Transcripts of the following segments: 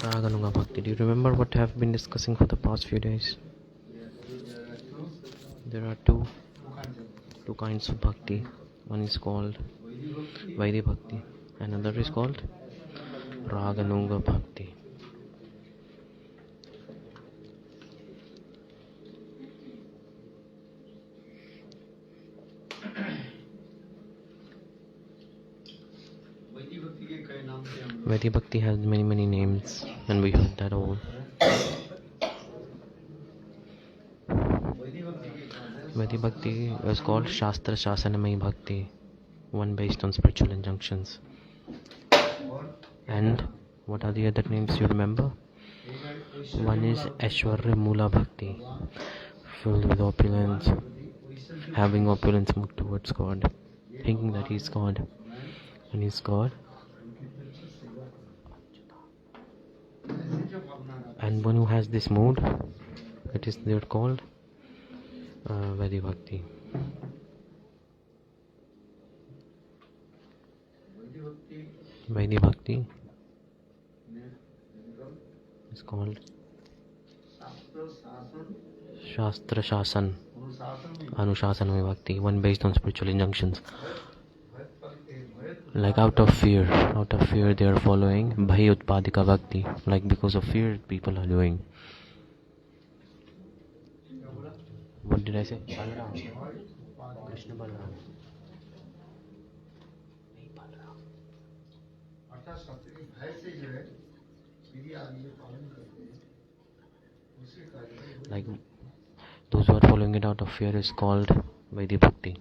Raganuga-bhakti. Do you remember what I have been discussing for the past few days? There are two kinds of bhakti. One is called Vaidhi-bhakti, and another is called raganuga-bhakti. Vaidhi-bhakti has many names, and we heard that all. Vaidhi-bhakti was called Shastra Shasanamai Bhakti, one based on spiritual injunctions. And what are the other names you remember? One is Aishwarya Mula Bhakti, filled with opulence, having opulence moved towards God, thinking that He is God, and He is God. And one who has this mood, they're called Vaidhi-bhakti. Vaidhi-bhakti is called Shastra Shasan Anushasanamai Bhakti, one based on spiritual injunctions. Like out of fear they are following Bhai Utpadika Bhakti, like because of fear people are doing. What did I say? Balram. Krishna Balram. Like those who are following it out of fear is called Vaidhi Bhakti.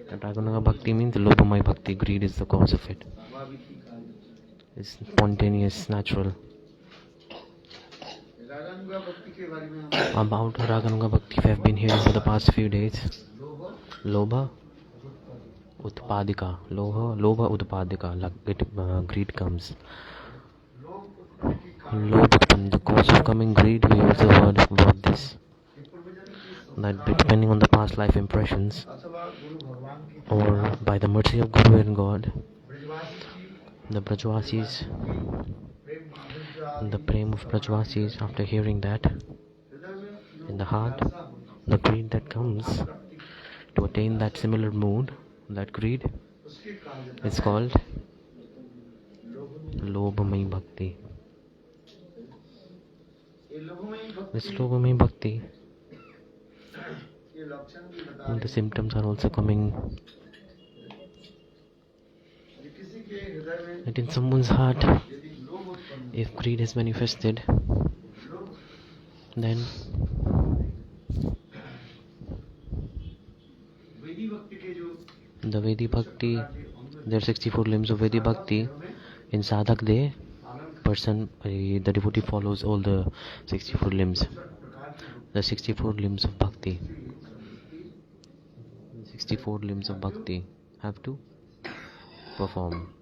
Raganuga-bhakti means Lobhamai Bhakti. Greed is the cause of it. It's spontaneous, natural. About Raganuga-bhakti we have been hearing for the past few days. Lobha Utpadika. Lobha Utpadika. Greed comes. Lobha, the cause of coming greed, we also heard about this. That depending on the past life impressions or by the mercy of Guru and God, the Vrajavasis, the prema of Vrajavasis, after hearing that in the heart, the greed that comes to attain that similar mood, that greed, is called Lobhamai Bhakti. This Lobhamai Bhakti, the symptoms are also coming. That in someone's heart, if greed is manifested, then the Vaidhi Bhakti, there are 64 limbs of Vaidhi Bhakti. In Sadhak Day, the devotee follows all the 64 limbs. The 64 limbs of Bhakti. 64 limbs of Bhakti have to perform.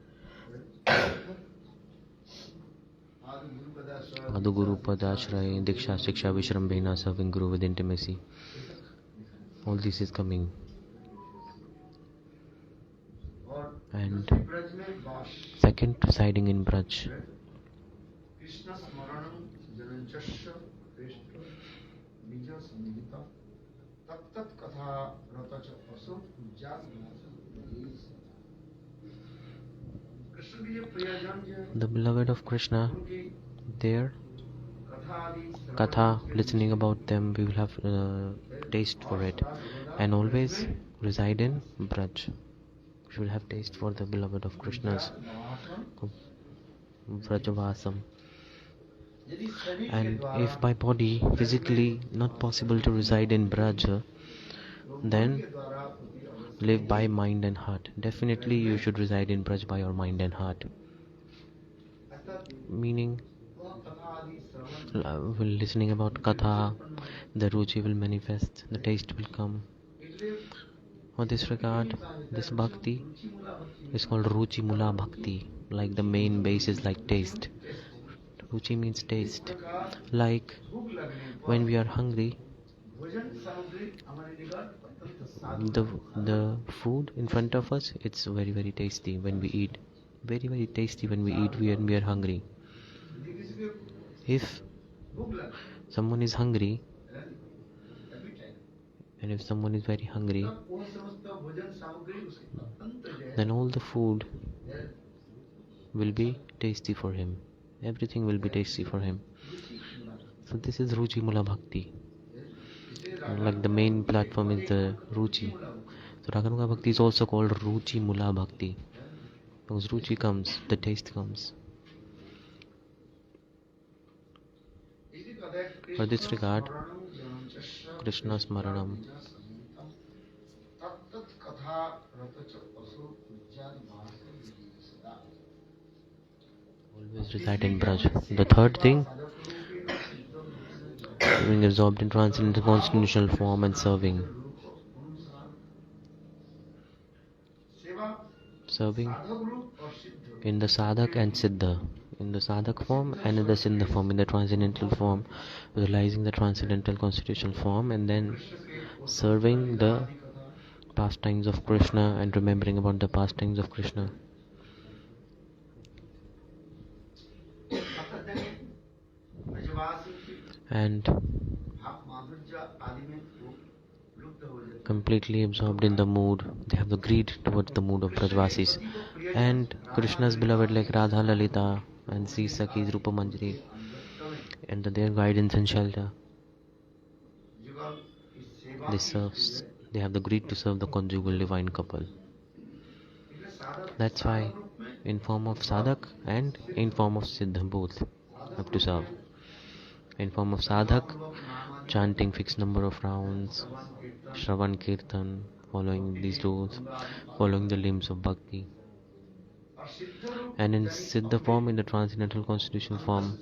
Adu Guru Padashray, Diksha, Shiksha, Vishrambhena, serving Guru with intimacy. All this is coming. And second, residing in Braj. The beloved of Krishna, their katha, listening about them, we will have taste for it, and always reside in Braj. We should have taste for the beloved of Krishna's Vrajavasam. And if by body, physically not possible to reside in Braj, then live by mind and heart. Definitely you should reside in Braj by your mind and heart. Meaning, listening about katha, the ruchi will manifest, the taste will come. On this regard, this bhakti is called ruchi mula bhakti. Like the main base is like taste. Ruchi means taste. Like when we are hungry, the food in front of us, it's very very tasty when we eat. Very very tasty when we eat when we are hungry. If someone is hungry, and if someone is very hungry, then all the food will be tasty for him. Everything will be tasty for him. So this is Ruchi Mula Bhakti. Like the main platform is the Ruchi. So Raganuga-bhakti is also called Ruchi Mula Bhakti. Because Ruchi comes, the taste comes. For this regard, Krishna Smaranam. Always reside in Vraj. The third thing, being absorbed in transcendental constitutional form and serving in the sadhak and siddha, in the sadhak form and in the siddha form, in the transcendental form, realizing the transcendental constitutional form, and then serving the pastimes of Krishna and remembering about the pastimes of Krishna. And completely absorbed in the mood, they have the greed towards the mood of Vrajavasis and Krishna's beloved like Radha Lalita and Sri Sakhi's Rupa Manjari and their guidance and shelter. They have the greed to serve the conjugal divine couple. That's why in form of sadhak and in form of siddha both have to serve. In form of sadhak, chanting fixed number of rounds, Shravan Kirtan, following these rules, following the limbs of bhakti. And in siddha form, in the transcendental constitutional form,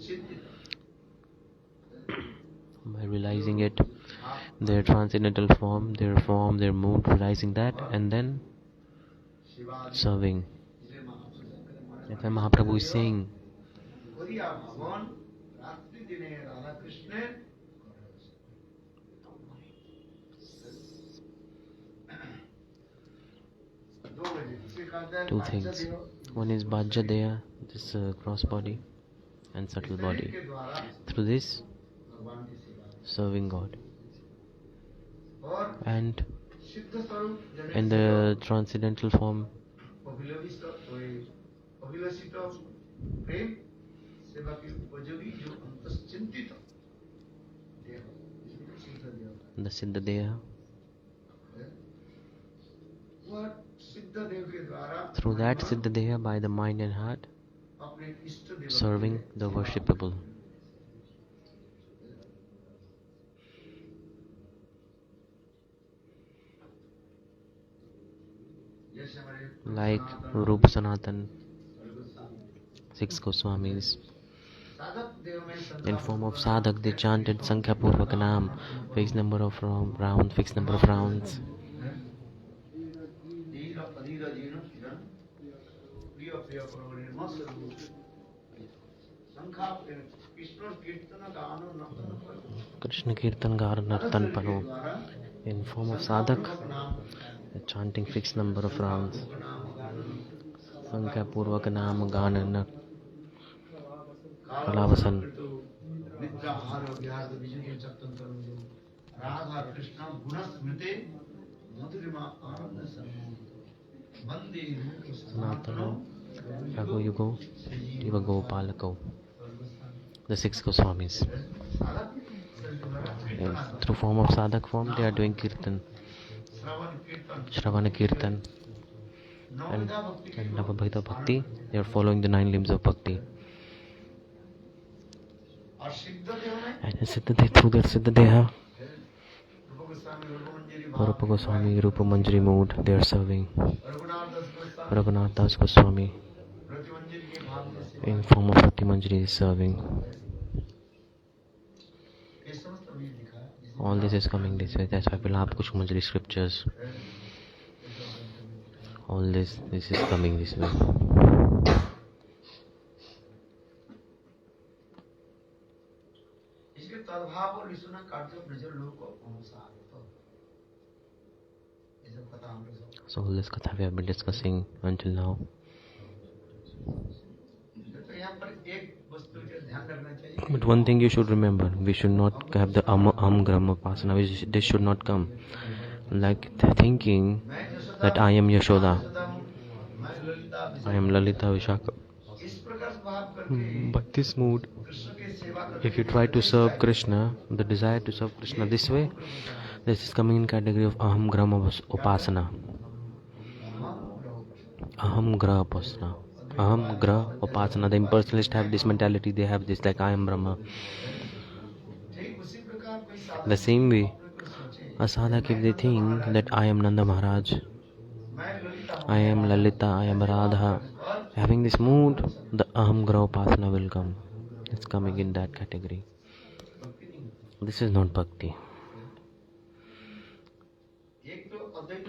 by realizing it, their transcendental form, their mood, realizing that, and then serving. That's why Mahaprabhu is saying, two things. One is bhajadeya, this cross body and subtle body. Through this, serving God. And in the transcendental form, the siddha-deha. Through that siddha-deha, by the mind and heart, serving the worshipable. Like Rupa Sanatan, 6 Goswamis. In form of sadhak, they chanted Sankhya Purvaka Nam, fixed number of rounds, fixed number of rounds. Krishna Kirtan Gar Nartan Pano. In form of sadhak, chanting fixed number of rounds. Sankhya Purvaka Nam Gana Kalavasan. Sanatana Rago Yugo Divago Palako. The 6 Goswamis. Through form of sadhak form, they are doing kirtan, Shravana Kirtan, and Navabhakta Bhakti. They are following the 9 limbs of bhakti. And through their siddha-deha, Rupa Goswami, Rupa Manjari mood, they are serving. Raghunath Das Goswami, in form of Rati Manjari, is serving. All this is coming this way. That's why Vilap Kush Manjari scriptures. All this is coming this way. So all this katha we have been discussing until now. But one thing you should remember, we should not have the grama pasana. This should not come. Like thinking that I am Yashoda, I am Lalita Vishaka. But this mood, if you try to serve Krishna, the desire to serve Krishna this way, this is coming in category of aham grama upasana. Aham gra upasana. Aham gra upasana. The impersonalists have this mentality, they have this like I am Brahma. The same way, a sadhak, if they think that I am Nanda Maharaj, I am Lalita, I am Radha, having this mood, the aham gra upasana will come. It's coming in that category. This is not bhakti.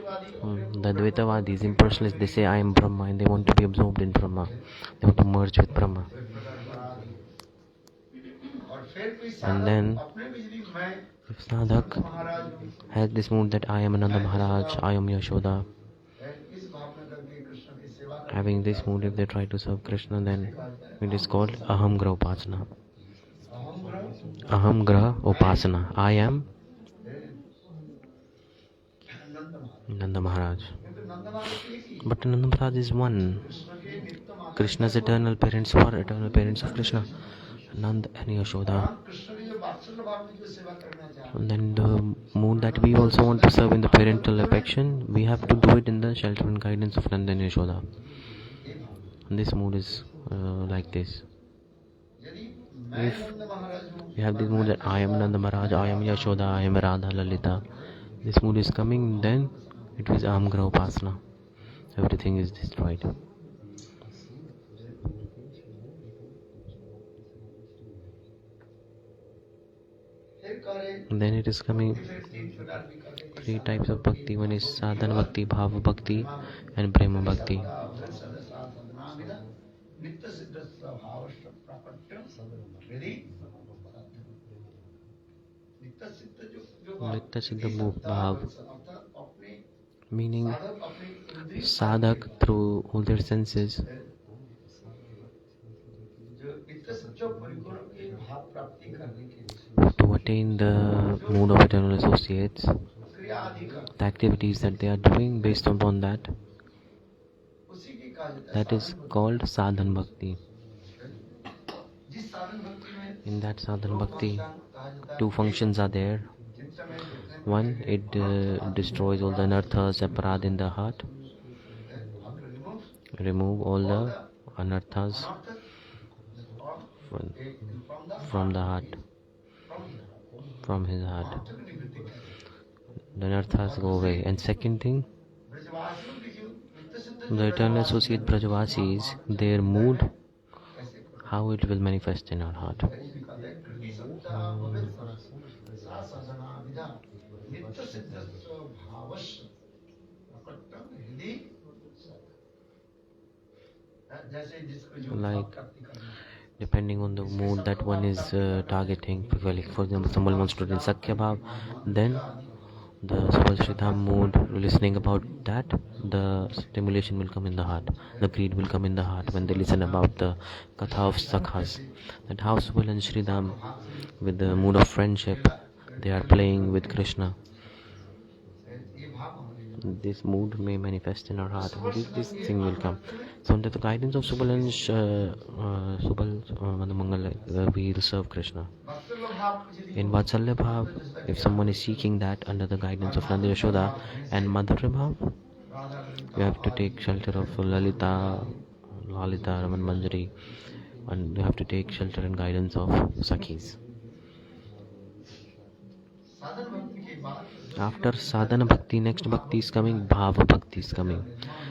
The Advaitavadis, impersonalists, they say I am Brahma and they want to be absorbed in Brahma. They want to merge with Brahma. And then, if sadhak has this mood that I am Nanda Maharaj, I am Yashoda, having this mood, if they try to serve Krishna, then it is called aham gra upasana. Aham gra upasana. I am Nanda Maharaj. But Nanda Maharaj is one. Krishna's eternal parents were eternal parents of Krishna, Nanda and Yashoda. And then the mood that we also want to serve in the parental affection, we have to do it in the shelter and guidance of Nanda and Yashoda. And this mood is like this. If you have this mood that I am Nanda Maharaj, I am Yashoda, I am Radha, Lalita, this mood is coming, then it is aham gra upasana. Everything is destroyed. And then it is coming 3 types of bhakti. One is sadhana-bhakti, bhava-bhakti and prema-bhakti. Nitya siddha bhav, meaning sadhak through all their senses to attain the mood of eternal associates, the activities that they are doing based upon that is called sadhan bhakti. In that sadhan bhakti, 2 functions are there. One, it destroys all the anarthas, aparad in the heart, remove all the anarthas from the heart, from his heart. The anarthas go away. And second thing, the eternal associate Vrajavasis, their mood, how it will manifest in our heart. Like, depending on the mood that one is targeting, for example, someone wants to do sakhya bhav, then the Sridham mood, listening about that, the stimulation will come in the heart, the greed will come in the heart when they listen about the katha of sakhas, that how Subal and Sridham, with the mood of friendship, they are playing with Krishna. This mood may manifest in our heart, and this thing will come. So under the guidance of Subal and Mangal, we will serve Krishna. In vatsalya bhav, if someone is seeking that under the guidance of Nanda Yashoda, and madhurya bhav, you have to take shelter of Lalita, Raman Manjari, and you have to take shelter and guidance of Sakhis. After sadhana bhakti, next bhakti is coming, bhava bhakti is coming.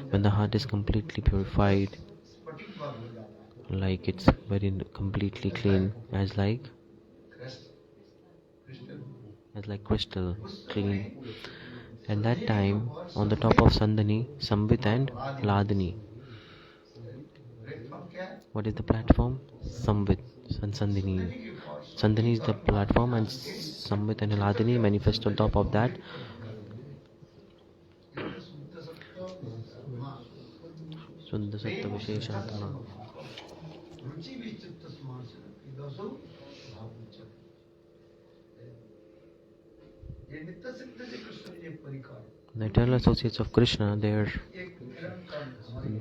When the heart is completely purified, like it's very completely clean, as like crystal clean. At that time, on the top of Sandhani, Samvit and Ladani. What is the platform? Samvit and Sandhani. Sandhani is the platform and Samvit and Ladani manifest on top of that. Suddha Satta Visheshatma. The eternal associates of Krishna, they are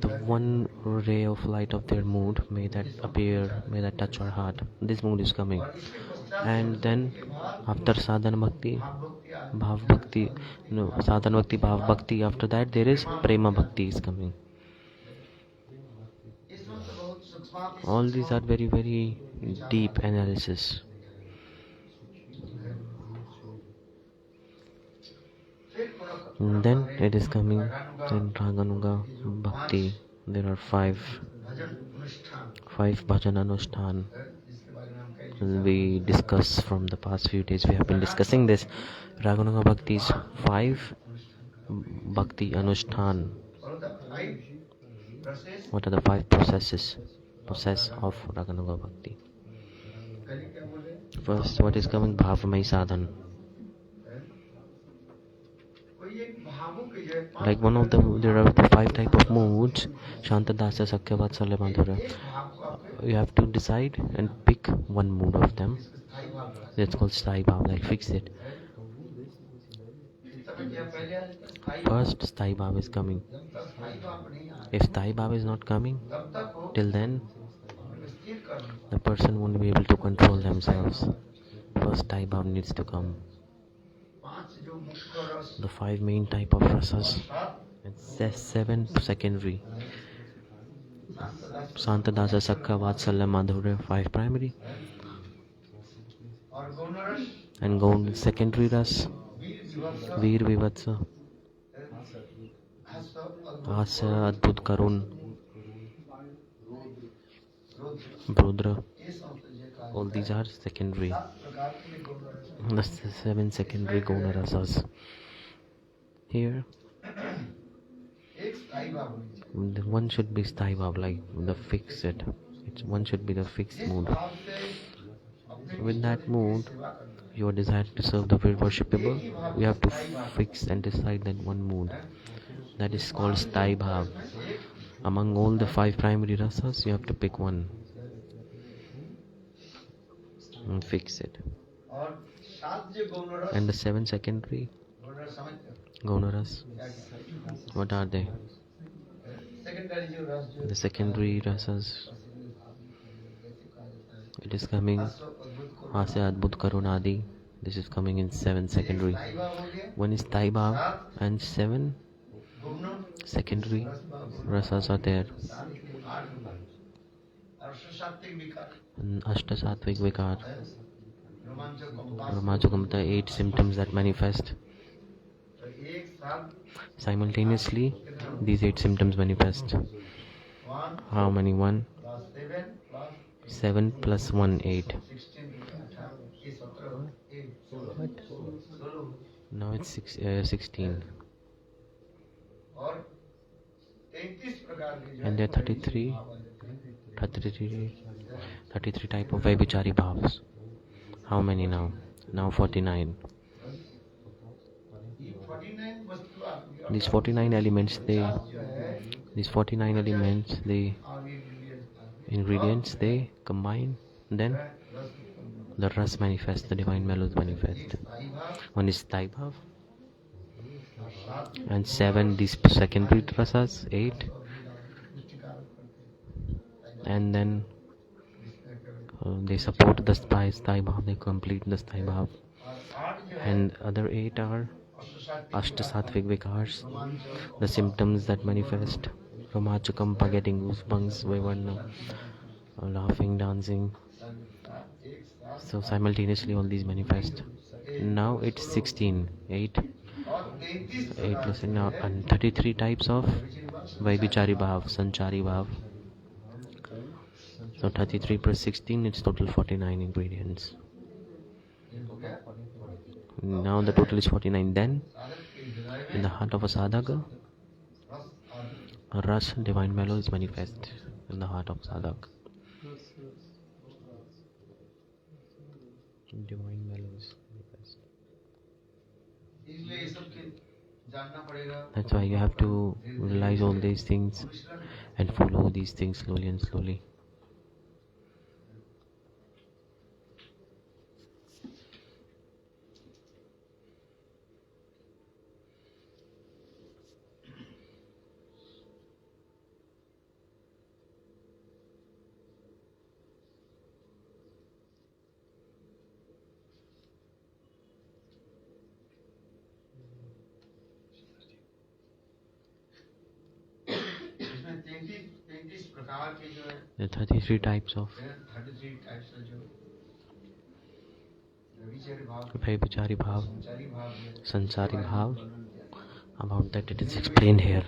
the one ray of light of their mood, may that appear, may that touch our heart. This mood is coming. And then after sadhana-bhakti, bhava-bhakti, sadhana-bhakti, bhava-bhakti, after that there is prema-bhakti is coming. All these are very, very deep analysis. And then it is coming in raganuga-bhakti. There are five bhajana anushthan. We discuss from the past few days. We have been discussing this. Raganuga-bhakti is 5 bhakti anushthan. What are the 5 process of raganuga-bhakti? First, what is coming? Bhavamai sadhan. Like one of them, there are 5 type of moods. Shantadasa, sakhya, vatsalya, madhurya. You have to decide and pick one mood of them. That's called sthayi bhava, like fix it. First, sthayi bhava is coming. If sthayi bhava is not coming, till then, the person won't be able to control themselves. First, sthayi bhava needs to come. The 5 main type of rasas, and 7 secondary. Shantadasa, sakhya, vatsalya, madhurya, 5 primary. And go secondary ras, veer, vivatsa, asya, adbhut, karun, brudra. All these are secondary. The 7 secondary guna rasas. Here, one should be sthayi bhava, like the fixed. One should be the fixed mood. With that mood, you are desired to serve the worshipable. You have to fix and decide that one mood. That is called sthayi bhava. Among all the 5 primary rasas, you have to pick one and fix it. And the 7 secondary Gunaras, what are they? The secondary rasas, it is coming Asya, Adbhut, Karunadi. This is coming in 7 secondary. One is sthayi bhava and 7 secondary rasas are there. And Ashta Sattvic Vikar, Romanchakamta, 8 symptoms that manifest. Simultaneously, these 8 symptoms manifest. How many? 1, 7 plus 1, 8. What? Now it's 16. And there are 33 type of Vaivichari bhavas. How many now? Now 49. These 49 elements, the ingredients, they combine, then the ras manifest, the divine mellows manifest. One is sthayi bhava, and 7 these secondary rasas, 8, and then they support the sthayi bhava, they complete the sthayi bhava, and other 8 are Ashta Sattvic Vikars, the symptoms that manifest. Romachakampa, getting goosebumps, Vaivarna, laughing, dancing. So simultaneously all these manifest. Now it's 16, 8 plus now, and 33 types of Vaivichari bhav, Sanchari bhav. So 33 plus 16, it's total 49 ingredients. Now the total is 49. Then, in the heart of a sadhaka, a ras, divine mellow, is manifest in the heart of sadhaka. Divine mellow is manifest. That's why you have to realize all these things and follow these things slowly and slowly. There are 33 types of Vaibhachari bhav, Sansari bhav. About that it is explained here.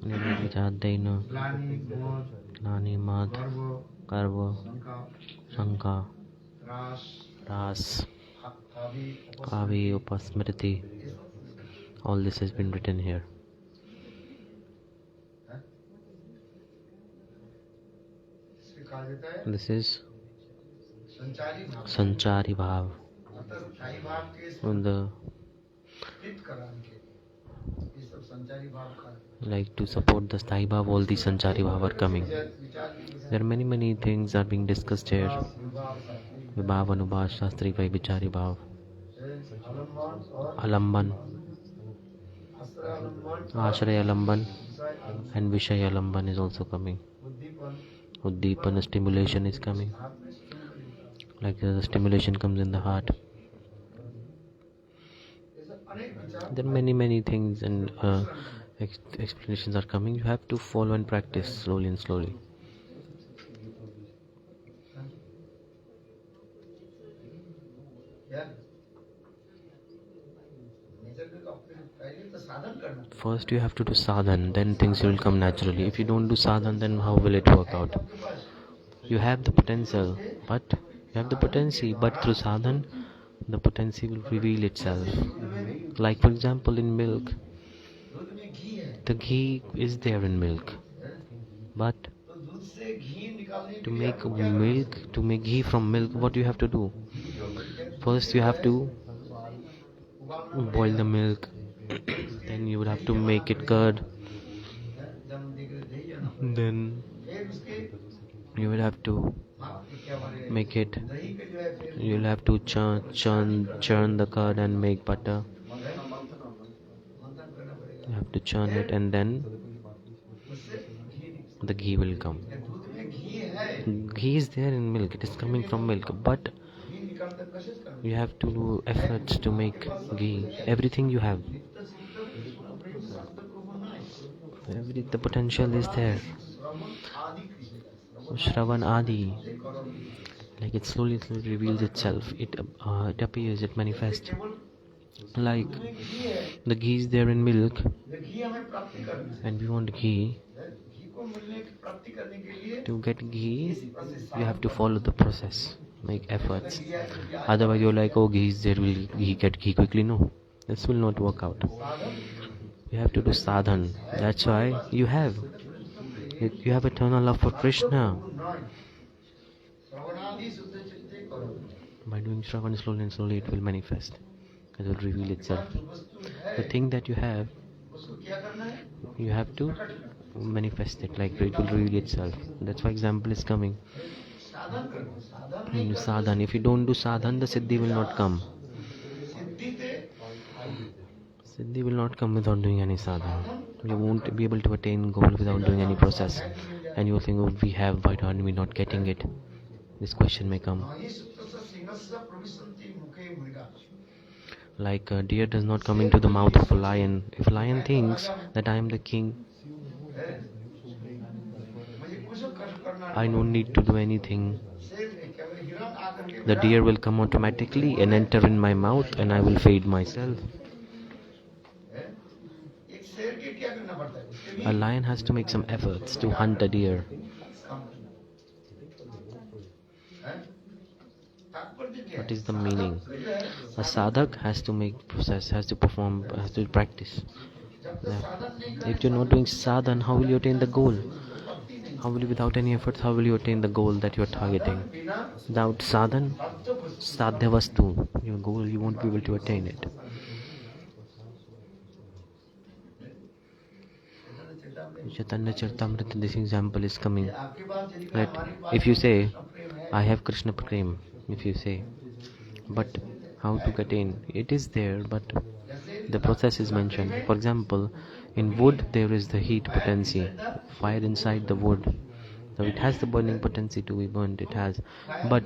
Nirvijadaina, Nani Mad, Karva, Sanka, Ras, Kavi, Upasmriti. All this has been written here. This is Sanchari bhav. Like to support the Sthai bhav, all these Sanchari bhav are coming. There are many things are being discussed here. Vibhav, Anubhav, Shastri, Vaibhachari bhav, Alamban, Ashraya Alamban, and Vishaya Alamban is also coming. Uddipana, stimulation is coming. Like the stimulation comes in the heart. There are many things and explanations are coming. You have to follow and practice slowly and slowly. First you have to do sadhan, then things will come naturally. If you don't do sadhan, then how will it work out? You have the potential, but through sadhan, the potential will reveal itself. Like for example in milk, the ghee is there in milk, but to make ghee from milk, what do you have to do? First you have to boil the milk, then you would have to make it curd, then you will have to make it, you will have to churn the curd and make butter. You have to churn it and then the ghee will come. Ghee is there in milk, it is coming from milk, but you have to do efforts to make ghee. Everything you have, the potential is there. Shravan Adi, like it slowly reveals itself. It appears, it manifests. Like the ghee is there in milk, and we want ghee. To get ghee, you have to follow the process, make efforts. Otherwise, you're like, oh, ghee is there, will get ghee quickly? No, this will not work out. You have to do sadhan. That's why you have eternal love for Krishna. By doing Shravan slowly and slowly, it will manifest. It will reveal itself. The thing that you have to manifest it, like it will reveal itself. That's why example is coming. Sadhan. If you don't do sadhan, the Siddhi will not come. Siddhi will not come without doing any sadhan. You won't be able to attain goal without doing any process. And you will think, oh, we have, why are we not getting it? This question may come. Like a deer does not come into the mouth of a lion. If a lion thinks that I am the king, I don't need to do anything. The deer will come automatically and enter in my mouth, and I will feed myself. A lion has to make some efforts to hunt a deer. What is the meaning? A sadhak has to make process, has to perform, has to practice. If you're not doing sadhan, how will you attain the goal? How will you, without any efforts, how will you attain the goal that you're targeting? Without sadhan, sadhya vastu, your goal, you won't be able to attain it. Chaitanya Caritamrta, this example is coming. Right? If you say, I have Krishna prema, if you say, but how to get in? It is there, but the process is mentioned. For example, in wood there is the heat potency, fire inside the wood. So it has the burning potency to be burnt, it has. But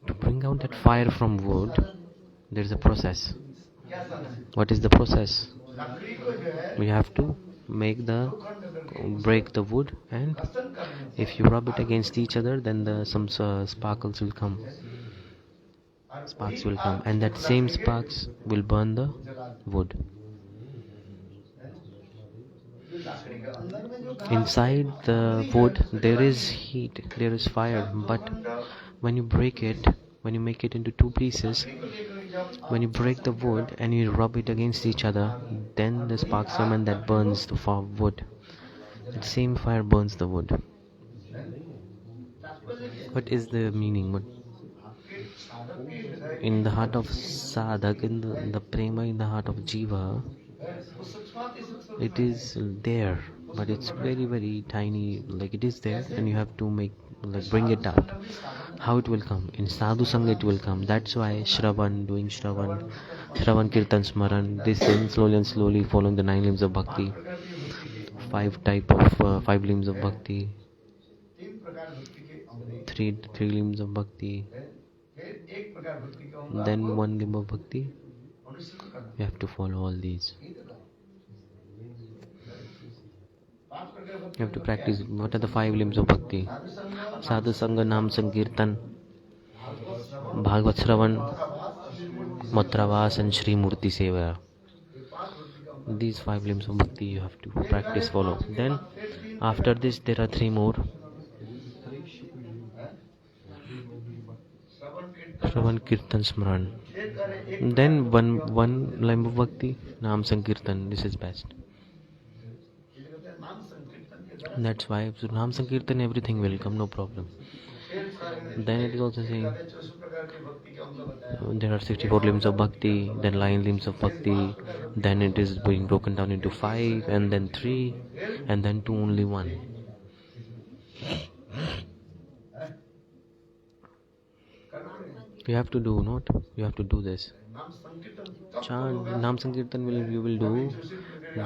to bring out that fire from wood, there is a process. What is the process? We have to break the wood, and if you rub it against each other, then some sparks will come, and that same sparks will burn the wood. Inside the wood there is heat, there is fire, but when you break it, when you make it into two pieces, when you break the wood and you rub it against each other, then the sparks come and that burns the wood. The same fire burns the wood. What is the meaning? In the heart of sadhak, in the prema, in the heart of jiva, it is there, but it's very, very tiny. Like it is there, and you have to bring it out. How it will come? In sadhu sangha it will come. That's why doing Shravan, Kirtan, Smaran, this thing slowly and slowly following the 9 limbs of bhakti, 5 limbs of bhakti, 3 limbs of bhakti, then 1 limb of bhakti. You have to follow all these. You have to practice. What are the 5 limbs of bhakti? Sadhu Sangha, Nam Sankirtan, Bhagavat Shravan, Matravas, and Shri Murti Seva. These 5 limbs of bhakti you have to practice, follow. Then after this there are 3 more. Shravan, Kirtan, Smaran. Then one limb of bhakti, Nam Sankirtan. This is best. That's why Nam Sankirtan everything will come, no problem. Then it is also saying there are 64 limbs of bhakti, then 9 limbs of bhakti, then it is being broken down into 5, and then 3, and then 2, only 1. You have to do this. Chant Nam Sankirtan you will do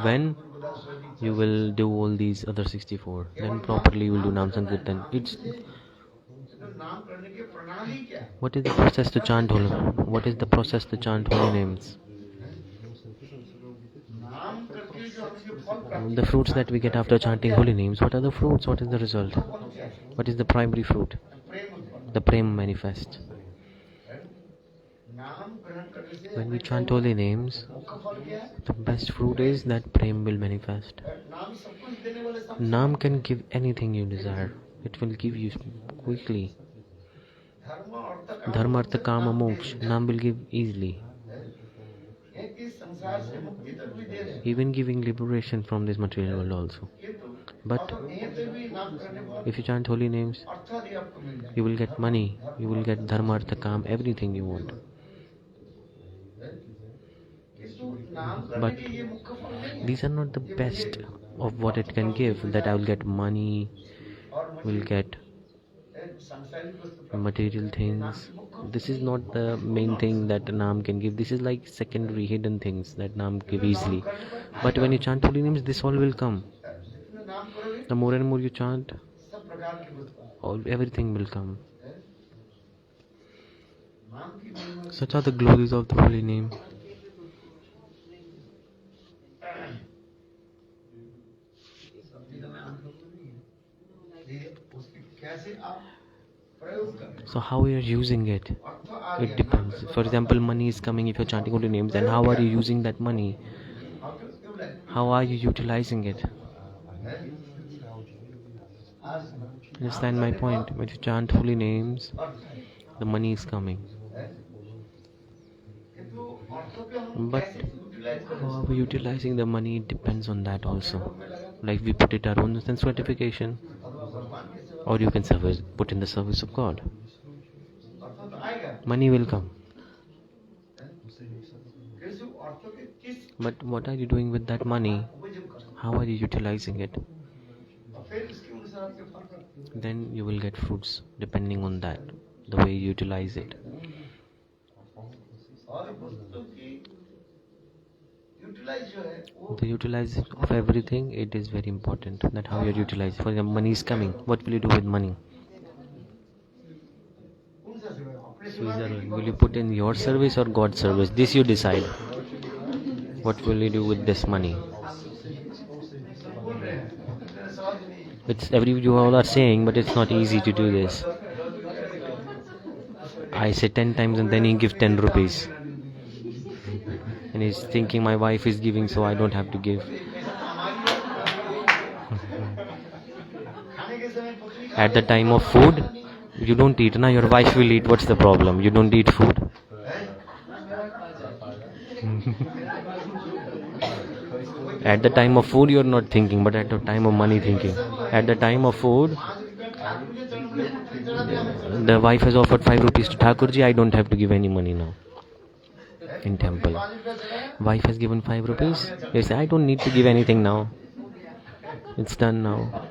when you will do all these other 64. Then properly you will do Nam Sankirtan. What is the process to chant holy? What is the process to chant holy names? The fruits that we get after chanting holy names. What are the fruits? What is the result? What is the primary fruit? The prema manifest. When we chant holy names, the best fruit is that prema will manifest. Nam can give anything you desire. It will give you quickly. Dharma, Artha, Kama, Moksha. Nam will give easily. Even giving liberation from this material world also. But if you chant holy names, you will get money, you will get Dharma, Artha, Kama, everything you want. But these are not the best of what it can give, that I will get money, will get material things. This is not the main thing that Nam can give. This is like secondary hidden things that Nam give easily. But when you chant holy names, this all will come. The more and more you chant, everything will come. Such are the glories of the holy name. So how you are using it? It depends. For example, money is coming if you are chanting holy names, then how are you using that money? How are you utilizing it? Understand my point? When you chant holy names, the money is coming. But how are we utilizing the money? It depends on that also. Like we put it our own sense gratification. or you can put in the service of God. Money will come. But what are you doing with that money? How are you utilizing it? Then you will get fruits depending on that, the way you utilize it. The utilization of everything, it is very important that how you utilize. For example, money is coming. What will you do with money? Will you put in your service or God's service? This you decide. What will you do with this money? You all are saying, but it's not easy to do this. I say 10 times and then he gives 10 rupees. And he's thinking my wife is giving, so I don't have to give. At the time of food, you don't eat. Now your wife will eat. What's the problem? You don't eat food. At the time of food, you're not thinking, but at the time of money, thinking. At the time of food, the wife has offered 5 rupees to Thakurji. I don't have to give any money now. In temple, wife has given 5 rupees. They say, I don't need to give anything now. It's done now.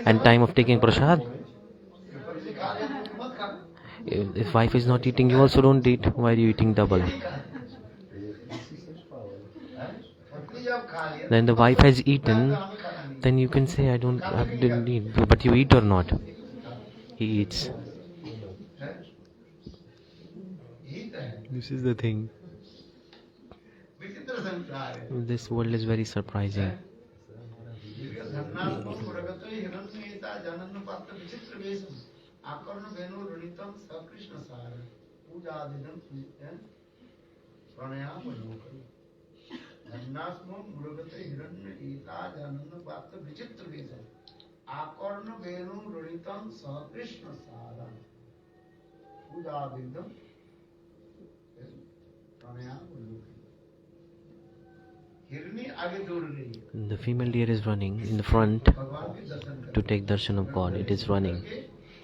And time of taking prasad, if wife is not eating, you also don't eat. Why are you eating double? Then the wife has eaten, then you can say, I didn't eat. But you eat or not? He eats. This is the thing. This world is very surprising. The female deer is running in the front to take darshan of God. It is running.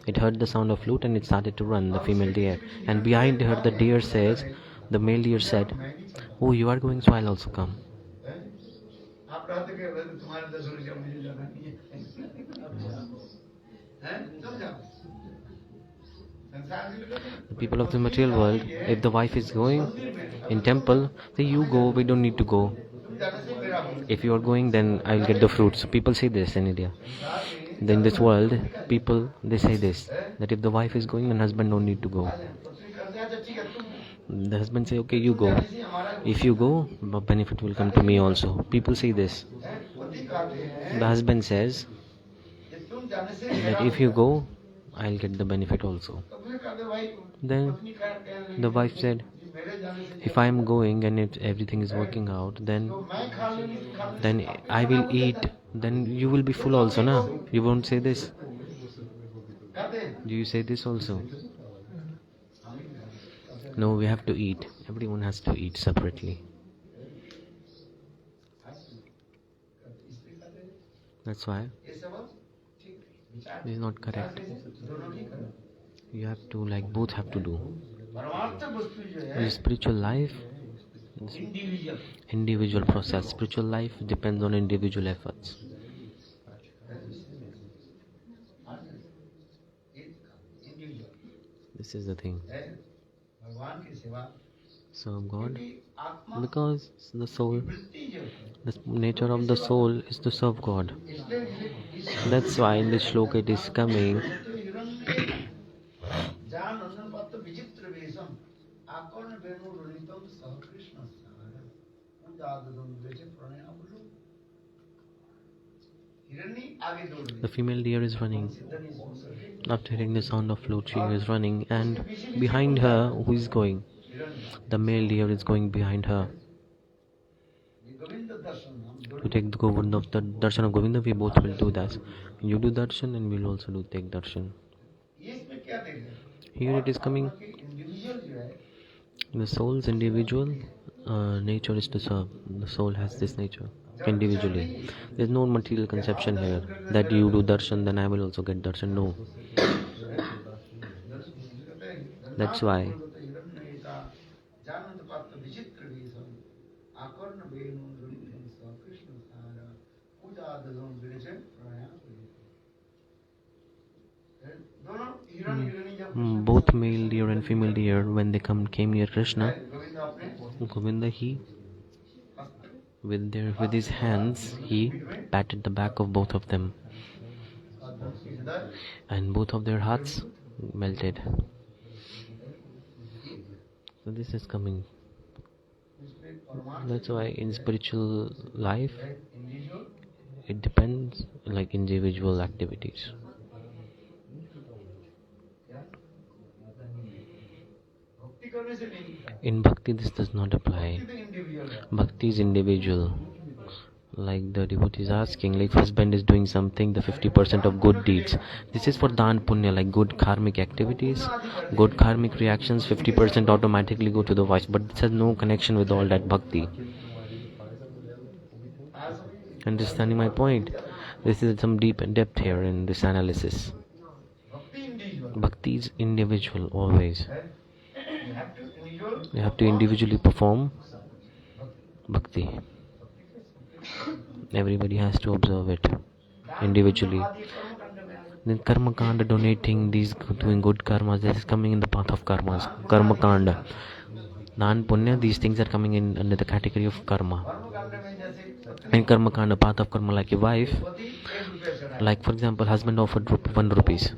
It heard the sound of flute and it started to run, the female deer. And behind her, the deer says, the male deer said, oh, you are going, so I'll also come. The people of the material world, if the wife is going in temple, say, you go, we don't need to go. If you are going, then I will get the fruits. So people say this in India. Then in this world, people, they say this, that if the wife is going, then husband don't need to go. The husband say, okay, you go. If you go, benefit will come to me also. People say this. The husband says that if you go, I'll get the benefit also. Then the wife said, if I am going and if everything is working out, then I will eat. Then you will be full also, na? You won't say this. Do you say this also? No, we have to eat. Everyone has to eat separately. That's why it is not correct. You have to, both have to do. In spiritual life, individual process. Spiritual life depends on individual efforts. This is the thing. Serve God, because the soul, the nature of the soul is to serve God. That's why in this shloka it is coming. The female deer is running. After hearing the sound of flute, she is running, and behind her, who is going? The male deer is going behind her. To take the darshan of Govinda, we both will do that. You do darshan and we'll also take darshan. Here it is coming. The soul's individual nature is to serve. The soul has this nature individually. There's no material conception here that you do darshan, then I will also get darshan. No. That's why. Both male deer and female deer, when they came near Krishna, Govinda, he with his hands he patted the back of both of them, and both of their hearts melted. So this is coming. That's why in spiritual life it depends like individual activities. In bhakti this does not apply. Bhakti is individual. Like the devotee is asking, like husband is doing something, the 50% of good deeds. This is for dan punya, like good karmic activities, good karmic reactions, 50% automatically go to the wife. But this has no connection with all that bhakti. Understanding my point? This is some deep depth here in this analysis. Bhakti is individual always. You have to individually perform bhakti. Everybody has to observe it individually. Then karma kanda, donating, these doing good karmas, this is coming in the path of karmas. Karma kanda, nan punya, these things are coming in under the category of karma. In karma kanda, path of karma, like a wife, like for example husband offered 1 rupees,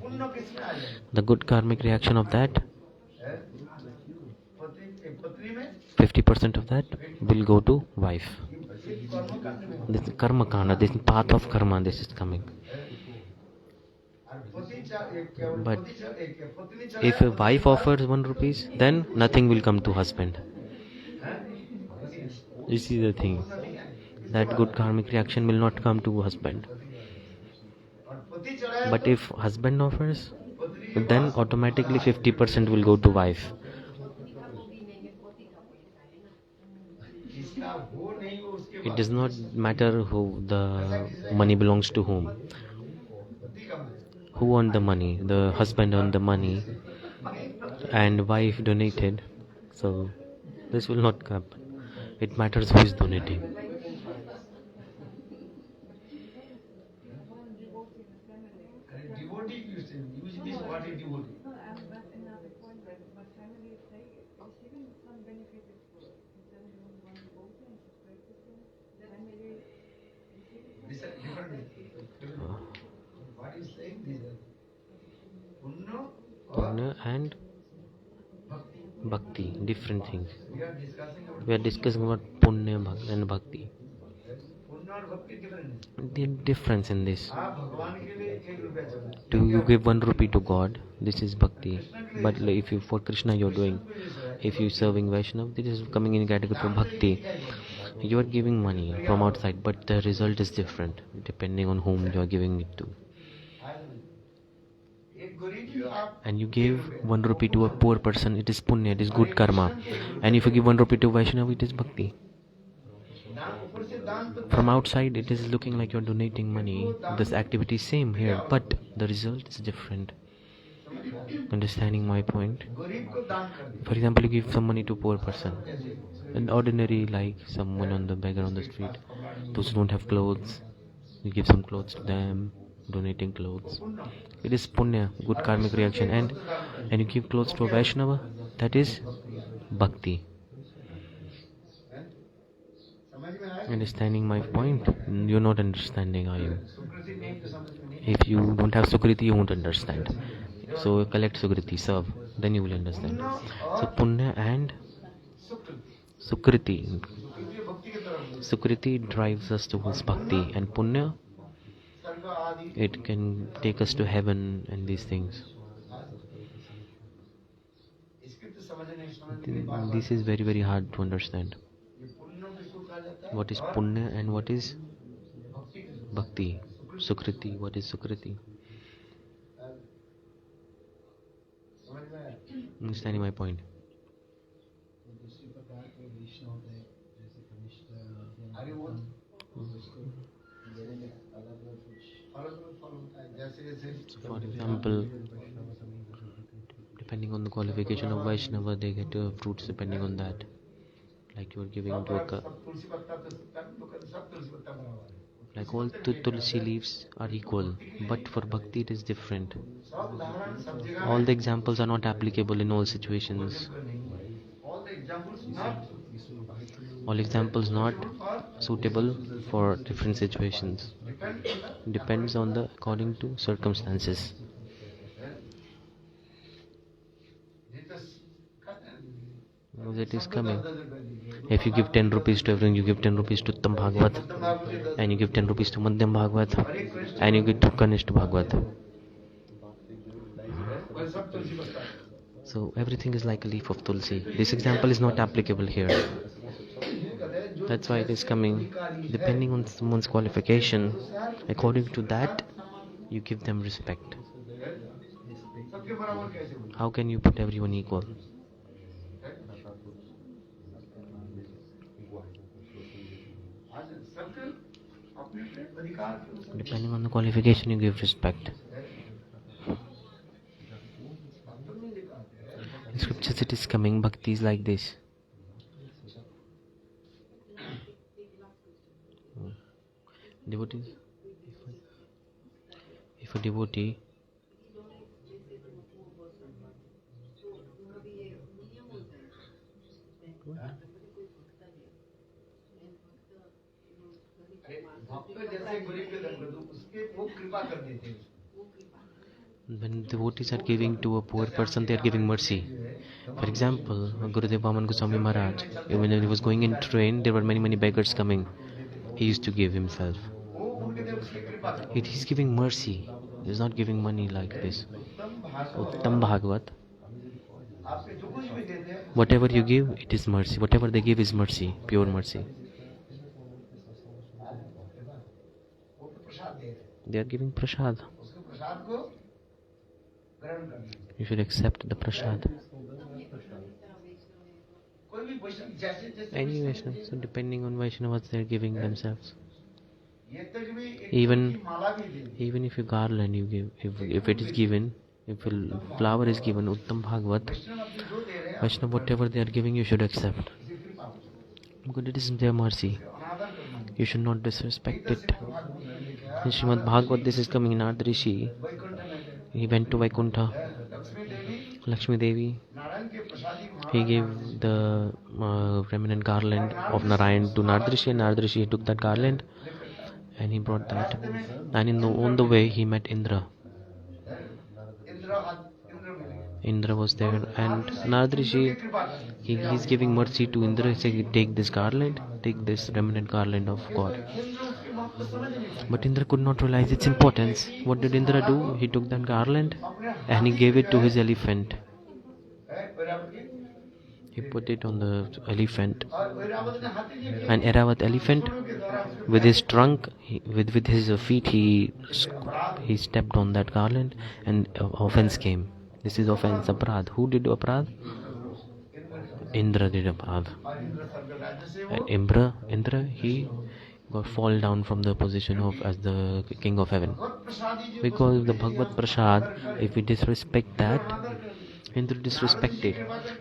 the good karmic reaction of that, 50% of that will go to wife. This is karma kanda, this is path of karma, this is coming. But if a wife offers 1 rupees, then nothing will come to husband. This is the thing. That good karmic reaction will not come to husband. But if husband offers, then automatically 50% will go to wife. It does not matter who the money belongs to whom. Who earned the money? The husband earned the money and wife donated. So this will not come. It matters who is donating. Punya and bhakti, different things. We are discussing about punya and bhakti. The difference in this. Do you give 1 rupee to God? This is bhakti. But if you for Krishna you're doing, if you serving Vaishnava, this is coming in category of bhakti. You are giving money from outside, but the result is different depending on whom you are giving it to. And you give 1 rupee to a poor person, it is punya, it is good karma. And if you give 1 rupee to Vaishnava, it is bhakti. From outside it is looking like you're donating money. This activity is same here, but the result is different. Understanding my point? For example, you give some money to a poor person, an ordinary, like someone on the beggar on the street, those who don't have clothes, you give some clothes to them, donating clothes. It is punya, good karmic reaction. And you give clothes to a Vaishnava, that is bhakti. Understanding my point? You're not understanding, are you? If you don't have Sukriti, you won't understand. So collect Sukriti, serve, then you will understand. So punya and Sukriti. Sukriti drives us towards bhakti, and punya, it can take us to heaven and these things. This is very, very hard to understand. What is punya and what is bhakti? Sukriti, what is Sukriti? Understanding my point? So for example, depending on the qualification of Vaishnava, they get fruits depending on that. Like you are giving to like all tulsi leaves are equal, but for bhakti it is different. All the examples are not applicable in all situations. All examples not suitable for different situations. Depends on the according to circumstances. As it is coming. If you give 10 rupees to everyone, you give 10 rupees to Uttam Bhagavad, and you give 10 rupees to Madhyam Bhagavad, and you give to Kanishta Bhagavad. So everything is like a leaf of tulsi. This example is not applicable here. That's why it is coming. Depending on someone's qualification, according to that, you give them respect. How can you put everyone equal? Depending on the qualification, you give respect. In scriptures it is coming, bhakti is like this. Devotees, if a devotee when devotees are giving to a poor person, they are giving mercy. For example, Gurudev Vaman Goswami Maharaj, when he was going in train, there were many beggars coming. He used to give himself. It is giving mercy. He is not giving money like this. Uttam Bhagavat. Whatever you give, it is mercy. Whatever they give is mercy, pure mercy. They are giving prasad. You should accept the prasad. Any Vaishnava, so depending on Vaishnavas, they are giving themselves. Even if you garland you give, if it is given, if a flower is given, Uttam Bhagavat, Vaishnava, whatever they are giving, you should accept. Because it is their mercy. You should not disrespect it. In Srimad Bhagavat, this is coming in Narad Rishi. He went to Vaikuntha. Lakshmi Devi. He gave the remnant garland of Narayan to Narad Rishi, and Narad Rishi took that garland and he brought that. And on the way, he met Indra. Indra was there, and Narad Rishi, he is giving mercy to Indra. He said, take this garland, take this remnant garland of God. But Indra could not realize its importance. What did Indra do? He took that garland and he gave it to his elephant. He put it on the elephant. And Airavat elephant, with his trunk, with his feet, he stepped on that garland, and offense came. This is offense, aparadh. Who did aparadh? Indra did aparadh. And Indra, he got fall down from the position of as the king of heaven. Because the Bhagavad Prasad, if we disrespect that, Indra disrespected,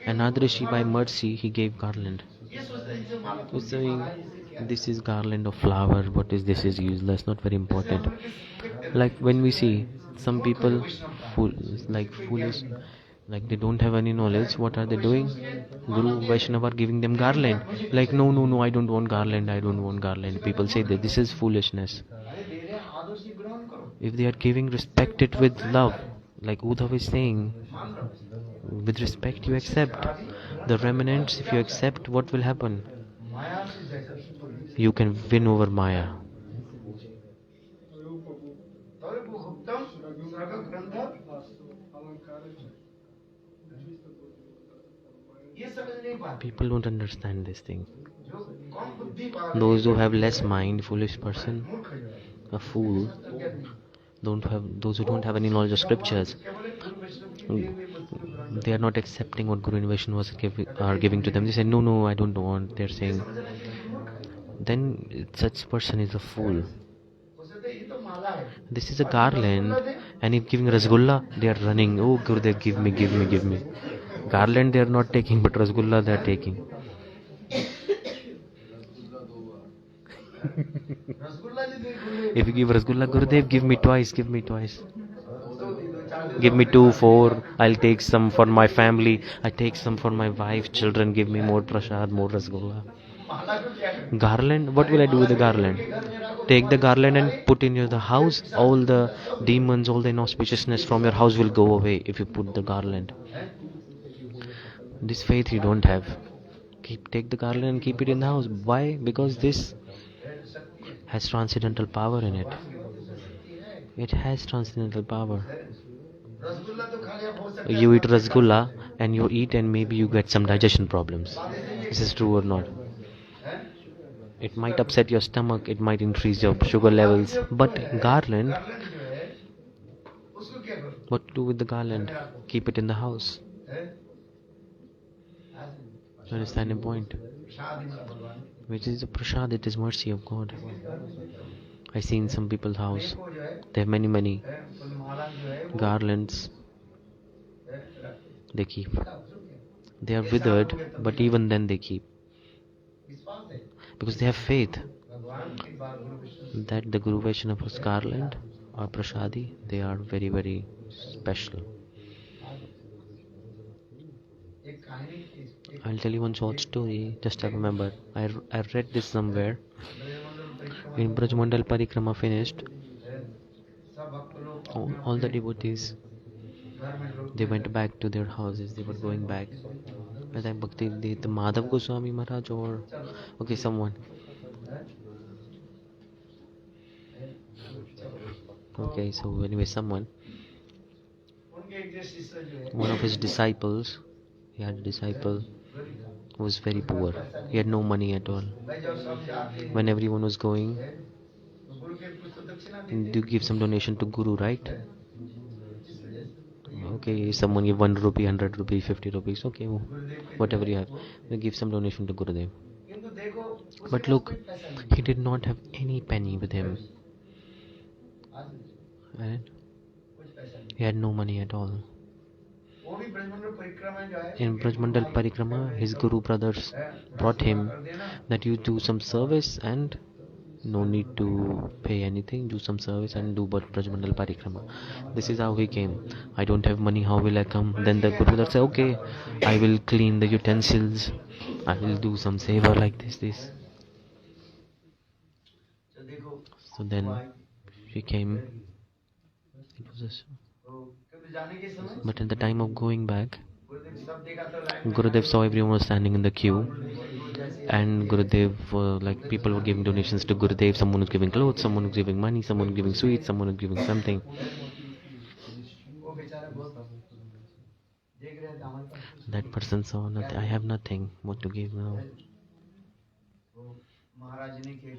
and Nadrishi by mercy he gave garland. He's saying this is garland of flower, what is this is useless, not very important. Like when we see some people foolish, like they don't have any knowledge, what are they doing? Guru Vaishnava are giving them garland. Like no, I don't want garland. People say that this is foolishness. If they are giving, respect it with love. Like Uddhav is saying, with respect you accept. The remnants, if you accept, what will happen? You can win over Maya. People don't understand this thing. Those who have less mind, foolish person, a fool, those who don't have any knowledge of scriptures, they are not accepting what Guru and Vaisnavas are giving to them. They say, no, I don't want. They're saying, then such person is a fool. This is a garland, and if giving rasgulla, they are running. Oh, Gurudev, give me, give me, give me. Garland they are not taking, but rasgulla they are taking. If you give rasgulla, Gurudev, give me twice, give me twice. Give me 2, 4. I'll take some for my family. I take some for my wife, children. Give me more prasad, more rasgulla. Garland, what will I do with the garland? Take the garland and put in the house. All the demons, all the inauspiciousness from your house will go away if you put the garland. This faith you don't have. Take the garland and keep it in the house. Why? Because this has transcendental power in it. It has transcendental power. You eat rasgulla and you eat and maybe you get some digestion problems. This is true or not? It might upset your stomach, it might increase your sugar levels, but garland, what to do with the garland? Keep it in the house. You understand the point? Which is the prasad, it is mercy of God. I see in some people's house, they have many garlands they keep. They are withered, but even then they keep. Because they have faith that the Guru Vaisnava's garland or prasadi, they are very, very special. I'll tell you one short story. Just I remember, I read this somewhere. In Braj Mandal Parikrama finished, all the devotees, they went back to their houses. They were going back. By the time Bhakti, the Madhav Goswami Maharaj or okay, someone. Okay, so anyway, someone, one of his disciples, he had a disciple who was very poor. He had no money at all. When everyone was going, you give some donation to Guru, right? Okay, someone give 1 rupee, 100 rupees, 50 rupees, okay, whatever you have, you give some donation to Gurudev. But look, he did not have any penny with him. Right? He had no money at all. In Braj Mandal Parikrama, his Guru brothers brought him that you do some service and no need to pay anything, do some service and do Braj Mandal Parikrama. This is how he came. I don't have money, how will I come? Then the Guru brother said, okay, I will clean the utensils, I will do some seva like this. So then he came. It was but at the time of going back, Gurudev saw everyone was standing in the queue, and Gurudev, like people were giving donations to Gurudev. Someone was giving clothes, someone was giving money, someone was giving sweets, someone was giving something. That person saw nothing. I have nothing. What to give now?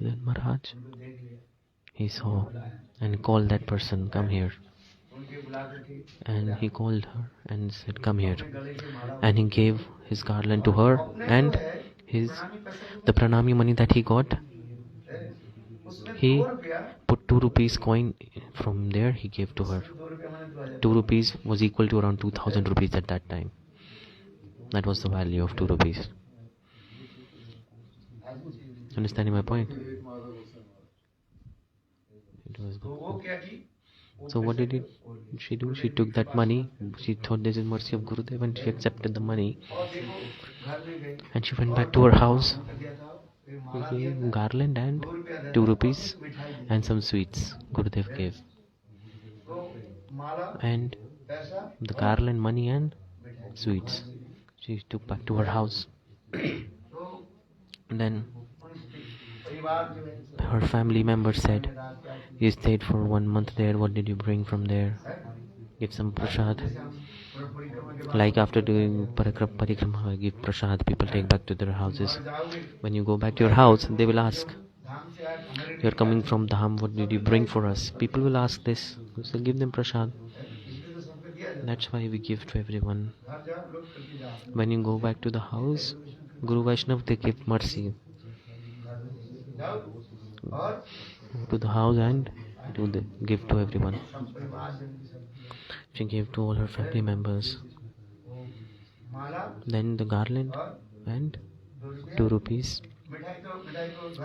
Then Maharaj, he saw and called that person, come here. And he called her and said, come here. And he gave his garland to her, and the pranami money that he got, he put 2 rupees coin from there, he gave to her. 2 rupees was equal to around 2000 rupees at that time. That was the value of 2 rupees. Understanding my point? It was good. So what did she do? She took that money. She thought this is mercy of Gurudev, and she accepted the money. And she went back to her house. He gave garland and 2 rupees and some sweets Gurudev gave. And the garland, money and sweets she took back to her house. Then her family members said, you stayed for 1 month there, what did you bring from there? Give some prasad. Like after doing parikrama, give prasad, people take back to their houses. When you go back to your house, they will ask, you're coming from Dham, what did you bring for us? People will ask this, so give them prasad. That's why we give to everyone. When you go back to the house, Guru Vaishnava, they give mercy. to the house and give to everyone. She gave to all her family members. Then the garland and 2 rupees.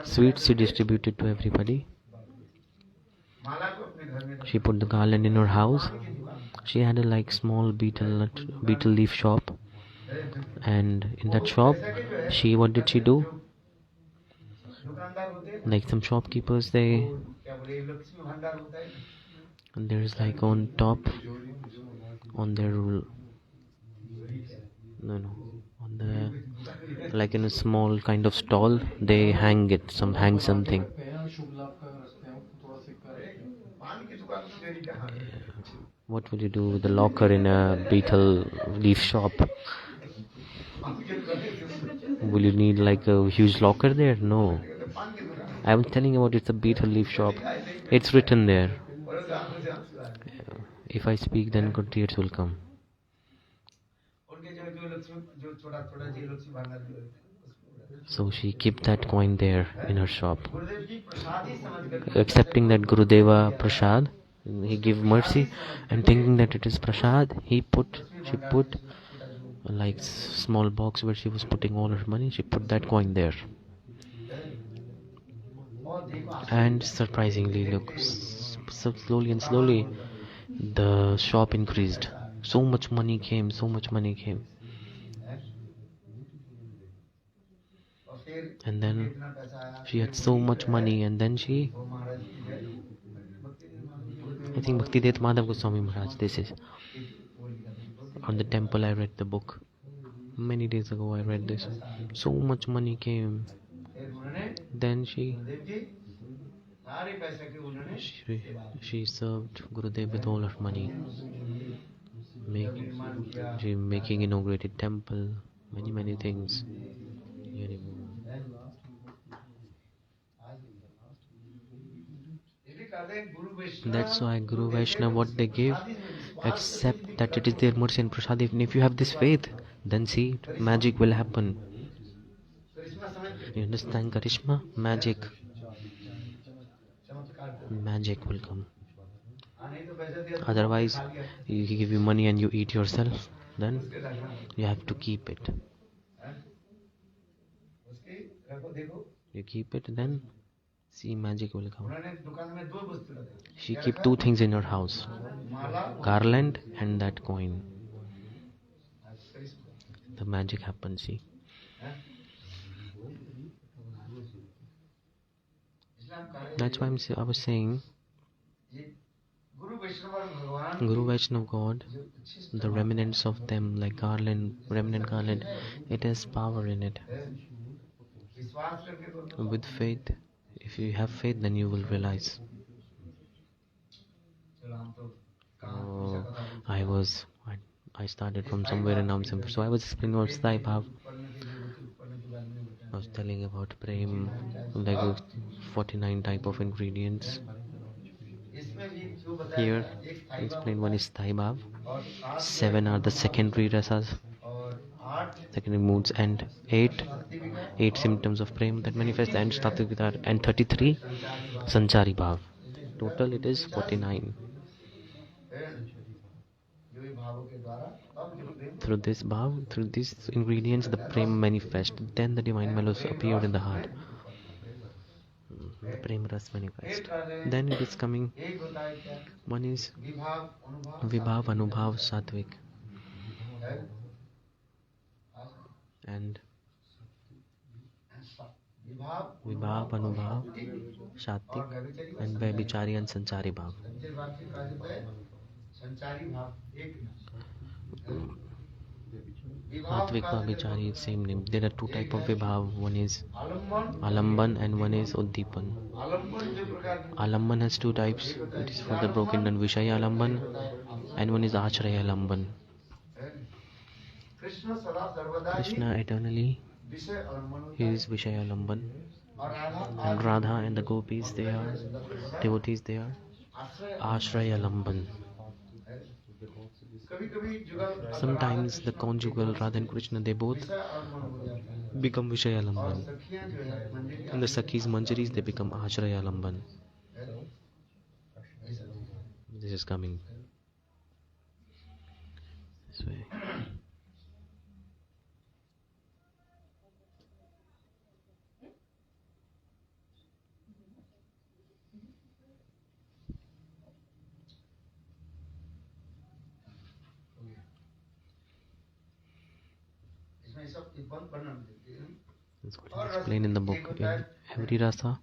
Sweets she distributed to everybody. She put the garland in her house. She had a small beetle leaf shop, and in that shop, what did she do? Some shopkeepers, and there's on top, on their no on the in a small kind of stall, they hang something. What will you do with the locker in a beetle leaf shop? Will you need a huge locker there? No. I'm telling you it's a beetle leaf shop. It's written there. If I speak, then good tears will come. So she kept that coin there in her shop. Accepting that Gurudeva prasad, he gave mercy, and thinking that it is prasad, she put small box where she was putting all her money. She put that coin there. And surprisingly, look, so slowly, the shop increased. So much money came. And then she had so much money, and then I think Bhakti Det Madhav Goswami Maharaj, this is on the temple. I read the book many days ago. I read this. So much money came. Then she served Gurudev with all her money, making inaugurated temple, many things. That's why Guru Vaishnava, what they give, accept that it is their mercy and prasad. Even if you have this faith, then see, magic will happen. You understand? Karishma? Magic will come. Otherwise, he give you money and you eat yourself, then you have to keep it. You keep it, then see, magic will come. She keep 2 things in her house: garland and that coin. The magic happens, see. That's why I was saying, Guru Vaishnava God, the remnants of them, remnant garland, it has power in it. With faith, if you have faith, then you will realize. I started from somewhere and now somewhere. So I was explaining about Sai Bhav. I was telling about prema, 49 type of ingredients. Here, I explain one is Sai Bhav. 7 are the secondary rasas, secondary moods, and 8 symptoms of prema that manifest, and Sattvic, and 33 Sanchari Bhav. Total it is 49. Through this bhav, through these ingredients, the prema manifest. Then the divine mellows appeared in the heart. The prema ras manifest. Then it is coming. One is Vibhav, Anubhav, Sattvic, and Vibhav, Anubhav, Sattvic, and Vaibhichari and Sanchari Bhav. Sattvic, Vaibhichari, same name. There are 2 types of Vibhav. One is Alamban and one is Uddipan. Alamban has 2 types. It is for the broken down Vishaya Alamban, and one is Achraya Alamban. Krishna eternally, he is Vishaya Alamban, and Radha and the gopis, they are devotees, they are Ashraya Alamban. Sometimes the conjugal Radha and Krishna, they both become Vishayalamban. And the Sakhi's Manjaris, they become Ashrayalamban. This is coming this way. That's what is explained in the book. In every rasa,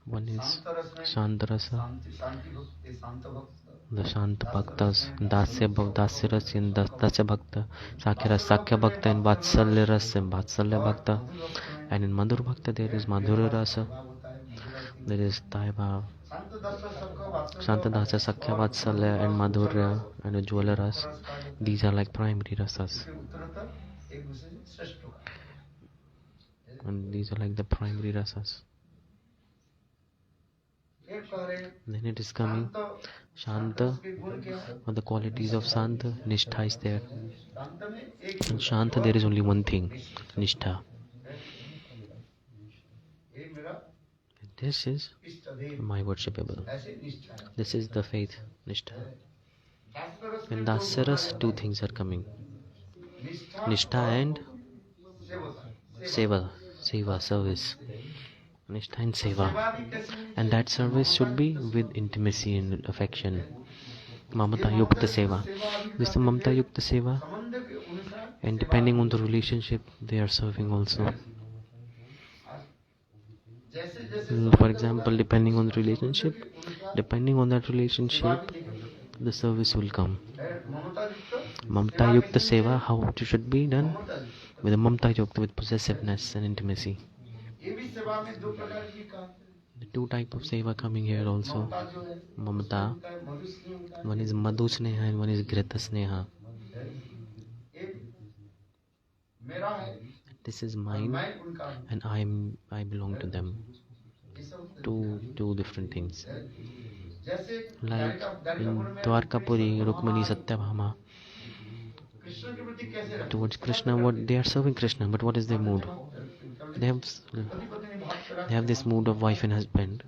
one is Shantarasa, the Shanta Bhaktas, Dasya Rasa and Dasya Bhakta, Sakhya Bhakta and Vatsalya Rasa and Vatsalya Bhakta. And in Madhur Bhakta there is Madhura Rasa, there is Taiva, Shantadasa, Sakhya, Vatsalya and Madhurya and Ujjwala Ras. These are like primary rasas. And these are like the primary rasas. Then it is coming Shanta, or the qualities of Shanta. Nishtha is there. In Shanta there is only one thing, Nishtha. This is my worshipable. This is the faith, Nishtha. In Dasyaras, two things are coming, Nishtha and Seva, service. Nishtha and Seva. And that service should be with intimacy and affection. Mamata Yukta Seva. This is Mamata Yukta Seva. And depending on the relationship, they are serving also. For example, depending on the relationship, the service will come. Mamata Yukta Seva, how it should be done? With a Mamata Yukta, with possessiveness and intimacy. The two type of seva coming here also. Mamata. One is Madhu Sneha and one is Grita Sneha. This is mine and I belong to them. Two different things. Like in Dwarkapuri, Rukmani Satyabhama, towards Krishna, what they are serving Krishna, but what is their mood? They have this mood of wife and husband.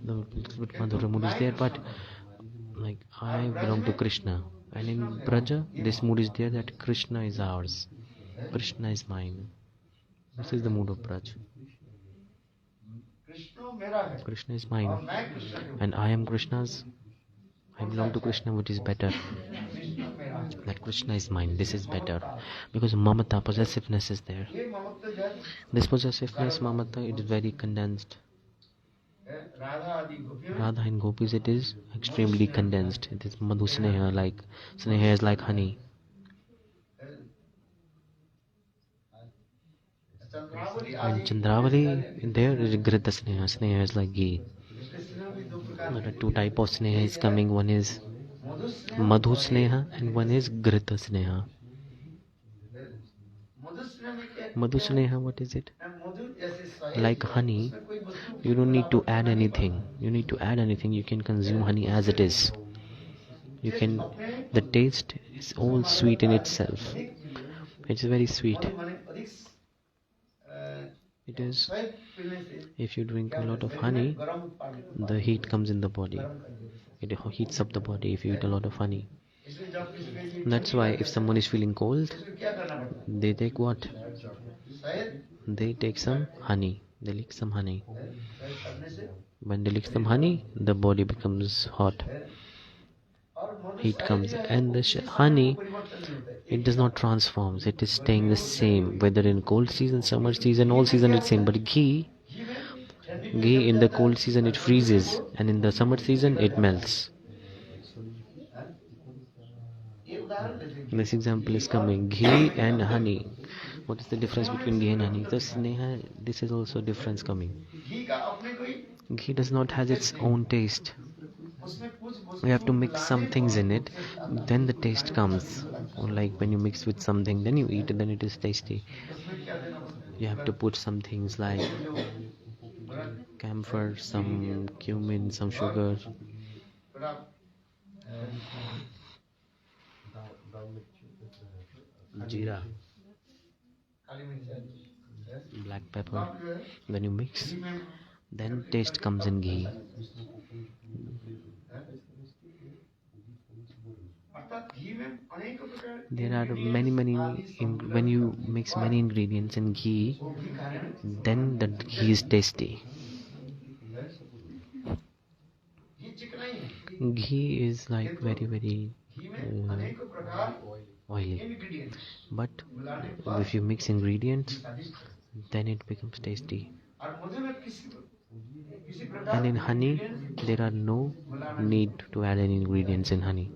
The Madhura mood is there, but like I belong to Krishna. And in Vraja, this mood is there that Krishna is ours, Krishna is mine. This is the mood of Vraj. Krishna is mine and I am Krishna's. I belong to Krishna, which is better. That Krishna is mine, this is better. Because mamata, possessiveness is there. This possessiveness, mamata, it is very condensed. Radha and gopis, it is extremely condensed. It is madhu sneha, like sneha is like honey. And Chandravali, there is grita sneha. Sneha is like ghee. There are two types of sneha is coming. One is madhu sneha and one is grita sneha. Madhu sneha, what is it? Like honey, you don't need to add anything. You can consume honey as it is. The taste is all sweet in itself. It's very sweet. It is, if you drink a lot of honey, the heat comes in the body. It heats up the body if you eat a lot of honey. That's why if someone is feeling cold, they take what? They take some honey. They lick some honey. When they lick some honey, the body becomes hot. Heat comes, and the honey, it does not transform. It is staying the same, whether in cold season, summer season, all season it's same. But ghee in the cold season it freezes, and in the summer season it melts. This example is coming, ghee and honey. What is the difference between ghee and honey? The sneha, this is also difference coming. Ghee does not have its own taste. You have to mix some things in it, then the taste comes. Or like when you mix with something, then you eat it, then it is tasty. You have to put some things like camphor, some cumin, some sugar. Jeera. black pepper, when you mix, then taste comes in ghee. There are when you mix many ingredients in ghee, then the ghee is tasty. Ghee is like very oily, but if you mix ingredients, then it becomes tasty. And in honey, there are no need to add any ingredients in honey.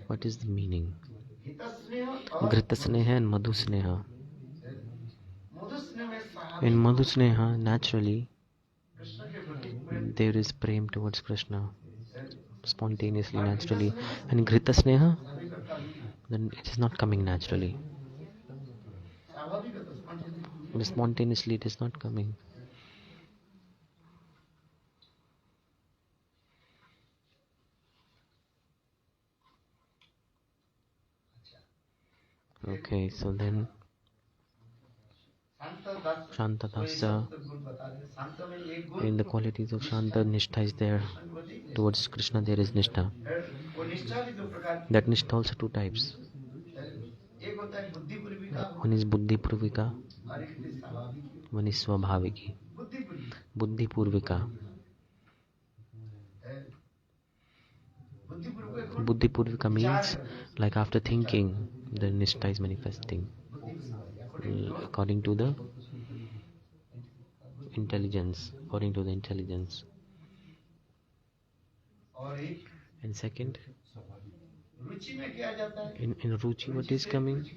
What is the meaning? Ghrita sneha and madhu sneha. In madhu sneha, naturally, there is prem towards Krishna, spontaneously, naturally. And Ghrita sneha, then it is not coming naturally. Spontaneously, it is not coming. Okay, so then Shanta Dasa, in the qualities of Shanta, Nishtha is there. Towards Krishna there is Nishtha. That Nishtha also two types. One is Buddhi Purvika, one is Swabhaviki. Buddhi Purvika. Buddhi Purvika means like after thinking, the Nishtha is manifesting according to the intelligence. And second, in Ruchi, what is coming?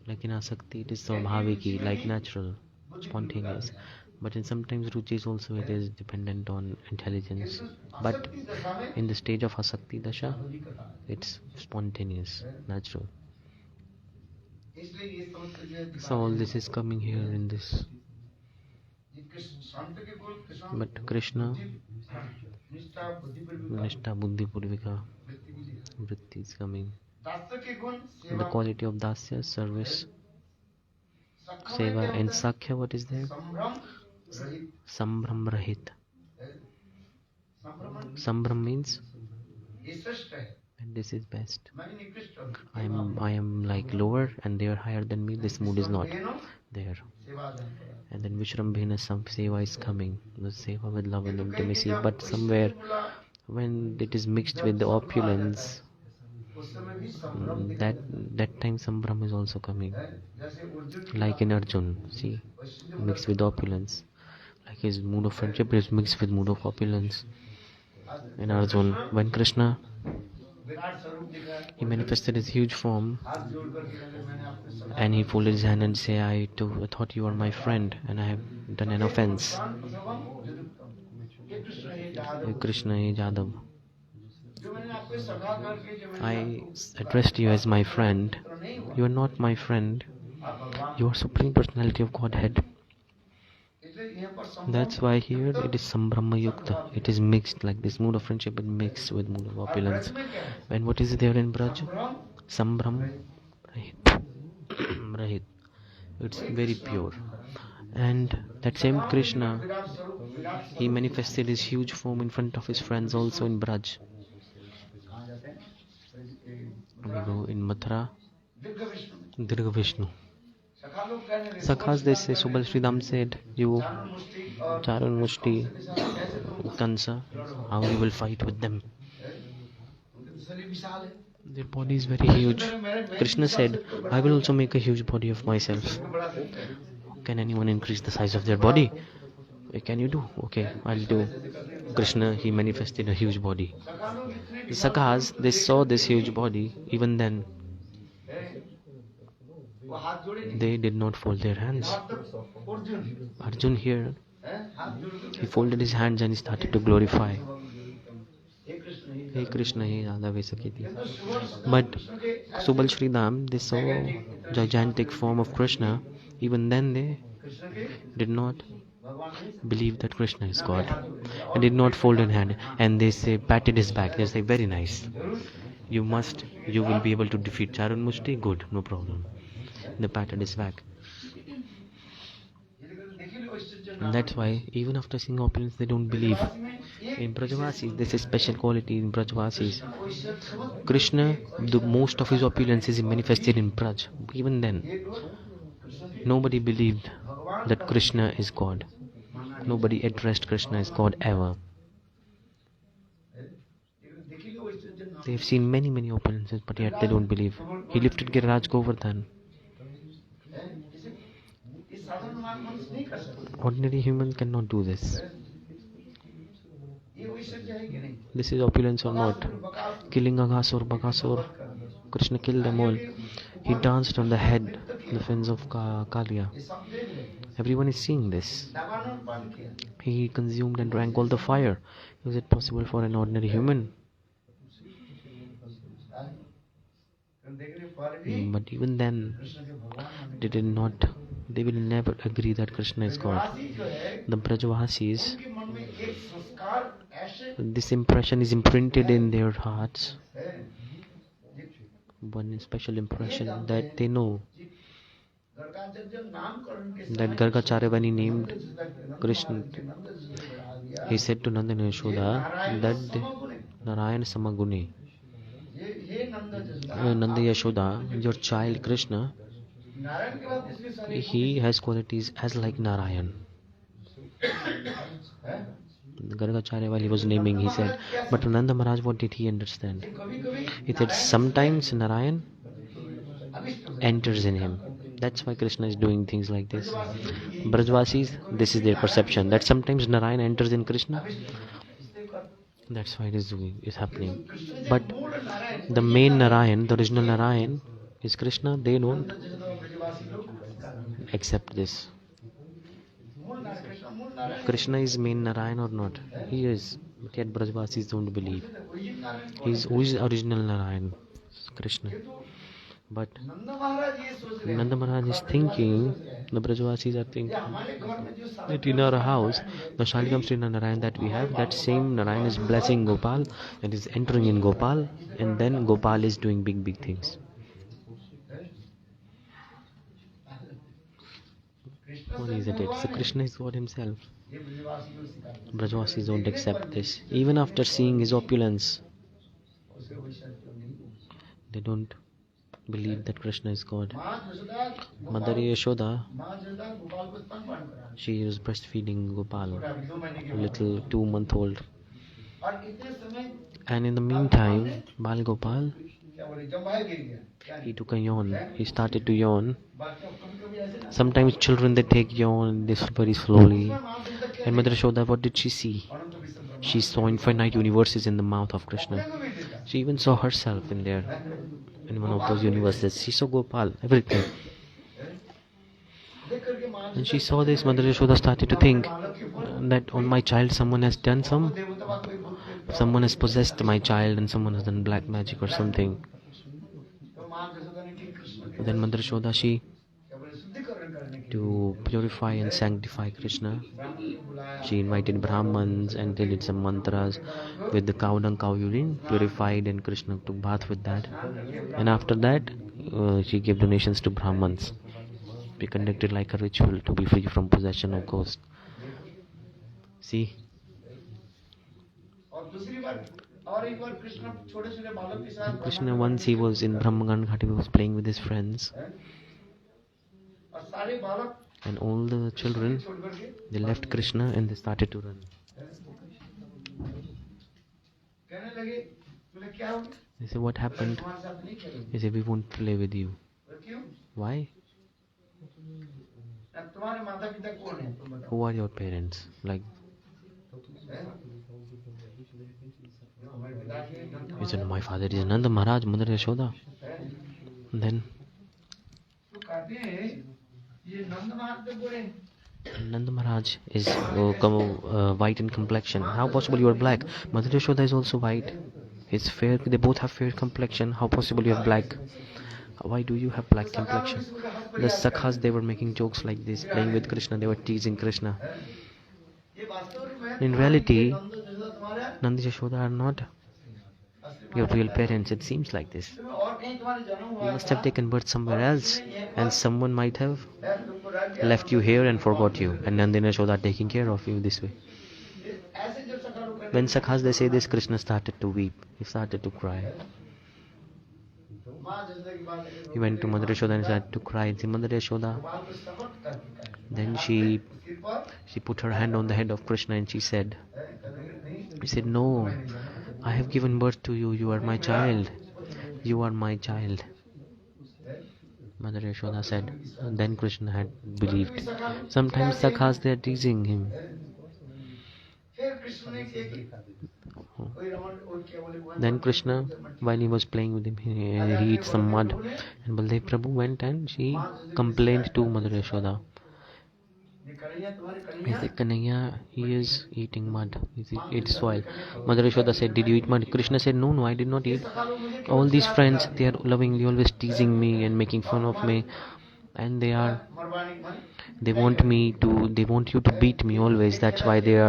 Like in Asakti, it is Swabhaviki, like natural, spontaneous. But in sometimes Ruchi is also, it is dependent on intelligence. But in the stage of Asakti Dasha, it's spontaneous, natural. So all this is coming here in this. But Krishna, Nishtha Buddhi Purvika, Vritti is coming. The quality of Dasya, service, Seva, and Sakhya, what is there? Sambram Rahit. Sambram means, and this is best. I am like lower and they are higher than me. This mood is not there. And then Vishrambhena Seva is coming. The Seva with love and intimacy. But somewhere when it is mixed with the opulence, that time Sambram is also coming. Like in Arjun, see, mixed with opulence. Like his mood of friendship is mixed with mood of opulence. In Arjun, when Krishna, he manifested his huge form and he folded his hand and said, I thought you were my friend and I have done an offense. Krishna Jadav, I addressed you as my friend. You are not my friend. You are Supreme Personality of Godhead. That's why here it is Sambrahma Yukta. It is mixed, like this mood of friendship is mixed with mood of opulence. And what is there in Vraj? Sambram Rahit. It's very pure. And that same Krishna, he manifested his huge form in front of his friends also in Braj. We go in Mathura, Dirgha Vishnu. Sakhas, they say, Subal Sridham said, you, Charun Mushti, Kansa, how you will fight with them. Their body is very huge. Krishna said, I will also make a huge body of myself. Can anyone increase the size of their body? Can you do? Okay, I'll do. Krishna, he manifested a huge body. The Sakhas, they saw this huge body. Even then, they did not fold their hands. Arjun here, he folded his hands and he started to glorify. Hey Krishna, hey Radha. But Subal Sridham, they saw gigantic form of Krishna. Even then they did not believe that Krishna is God and did not fold in hand. And they say, patted his back. They say, very nice. You will be able to defeat Charun Mushti. Good, no problem. The pattern is back. And that's why even after seeing opulence they don't believe. In Vrajavasis, this is special quality in Vrajavasis. Krishna, the most of his opulence is manifested in Braj. Even then, nobody believed that Krishna is God. Nobody addressed Krishna as God ever. They have seen many opulences, but yet they don't believe. He lifted Giriraj Govardhan. Ordinary human cannot do this. This is opulence or not? Killing Aghasur, Bakasur. Krishna killed them all. He danced on the head, the fins of Kalia. Everyone is seeing this. He consumed and drank all the fire. Is it possible for an ordinary human? But even then, they will never agree that Krishna is God. The Vrajavasis, this impression is imprinted in their hearts. One special impression that they know that Gargacharya, when he named Krishna, he said to Nanda and Yashoda that Narayan Samagune. Nanda Yashoda, your child Krishna, he has qualities as like Narayan. Gargacharya, while he was naming, he said, but Nanda Maharaj, what did he understand? He said, sometimes Narayan enters in him. That's why Krishna is doing things like this. Vrajavasis, this is their perception, that sometimes Narayan enters in Krishna. That's why it is happening. But the main Narayan, the original Narayan, is Krishna. They don't accept this. Krishna is main Narayan or not? He is. But yet Vrajavasis don't believe. Who is original Narayan? Krishna. But Nanda Maharaj is thinking, the Vrajavasis are thinking that in our house, the Shalikam Sri Narayan that we have, that same Narayan is blessing Gopal and is entering in Gopal, and then Gopal is doing big things. What is it? So Krishna is God himself. Vrajavasis don't accept this. Even after seeing his opulence, they don't believe that Krishna is God. Mother Yashoda, she was breastfeeding Gopal, a little 2-month-old. And in the meantime, Bal Gopal, he took a yawn. He started to yawn. Sometimes children, they take yawn this very slowly. And Mother Yashoda, what did she see? She saw infinite universes in the mouth of Krishna. She even saw herself in there, in one of those universes. She saw Gopal, everything. And she saw this, Mother Yashoda started to think that on my child someone has done someone has possessed my child and someone has done black magic or something. Then Mother Yashoda, to purify and sanctify Krishna, she invited Brahmins and they did some mantras with the cow dung, cow urine, purified, and Krishna took bath with that. And after that, she gave donations to Brahmins. Be conducted like a ritual to be free from possession of ghosts. See? Krishna, once he was in Brahmagan Ghat, he was playing with his friends. And all the children, they left Krishna and they started to run. They said, what happened? He said, we won't play with you. Why? Who are your parents? Like, he said, my father is Nanda Maharaj, Mother Yashoda. And then Nanda Maharaj is white in complexion. How possible you are black? Mother Yashoda is also white. It's fair. They both have fair complexion. How possible you have black? Why do you have black complexion? The sakhas, they were making jokes like this, playing with Krishna. They were teasing Krishna. In reality, Nanda Yashoda are not your real parents. It seems like this. You must have taken birth somewhere else, and someone might have left you here and forgot you, and Nanda and Yashoda are taking care of you this way. When Sakhas they say this, Krishna started to weep. He started to cry. He went to Mother Yashoda and started to cry and said, Mother Yashoda. Then she put her hand on the head of Krishna and she said, no, I have given birth to you. You are my child. You are my child. Mother Yashoda said. And then Krishna had believed. Sometimes Sakhas they are teasing him. Then Krishna, while he was playing with him, he ate some mud, and Baldev Prabhu went and she complained to Mother Yashoda. He said, Kanhaiya, he is eating mud. He ate soil. Mother Yashoda said, did you eat mud? Krishna said, no, I did not eat. All these friends, they are lovingly always teasing me and making fun of me, and they want you to beat me always. That's why they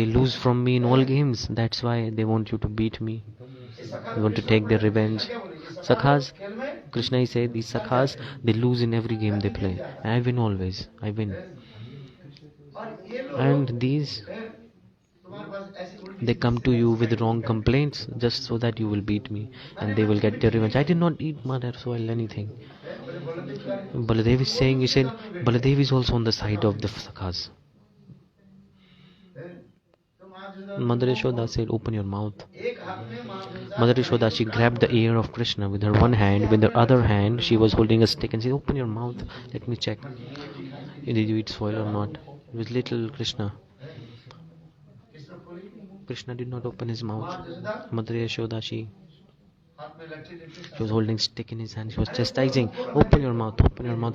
lose from me in all games. That's why they want you to beat me. They want to take their revenge. Sakhas, Krishna said, these Sakhas, they lose in every game they play. And I win always. I win. And these, they come to you with wrong complaints just so that you will beat me and they will get their revenge. I did not eat mud or soil, anything. Baladev is saying, he said, Baladev is also on the side of the Sakhas. Mother Yashoda said, open your mouth. Mother Yashoda, she grabbed the ear of Krishna with her one hand. With her other hand, she was holding a stick and said, open your mouth. Let me check. Did you eat soil or not? It was little Krishna. Krishna did not open his mouth. Mother Yashoda, she was holding a stick in his hand. She was chastising. Open your mouth.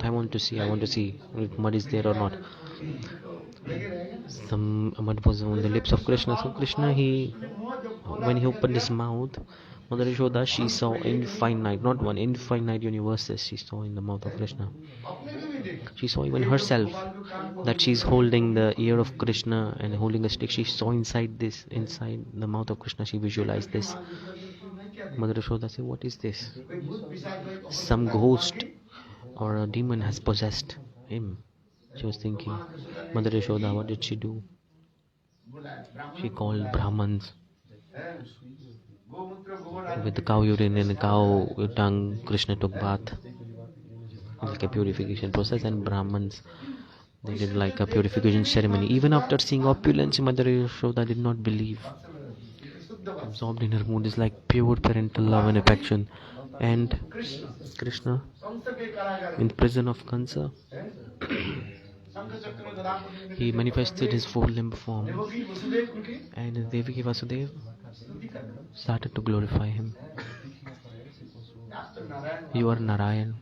I want to see if mud is there or not. Some mud was on the lips of Krishna. So Krishna, when he opened his mouth, Mother Yashoda, she saw infinite universes she saw in the mouth of Krishna. She saw even herself, that she's holding the ear of Krishna and holding a stick. She saw inside the mouth of Krishna, she visualized this. Mother Yashoda said, what is this? Some ghost or a demon has possessed him. She was thinking. Mother Yashoda, what did she do? She called Brahmins. With the cow urine and the cow tongue, Krishna took bath. Like a purification process, and Brahmins, they did like a purification ceremony. Even after seeing opulence, Mother Yashoda did not believe. Absorbed in her mood is like pure parental love and affection. And Krishna, in the prison of Kansa, he manifested his full-limb form, and Devaki Vasudeva started to glorify him. You are Narayan,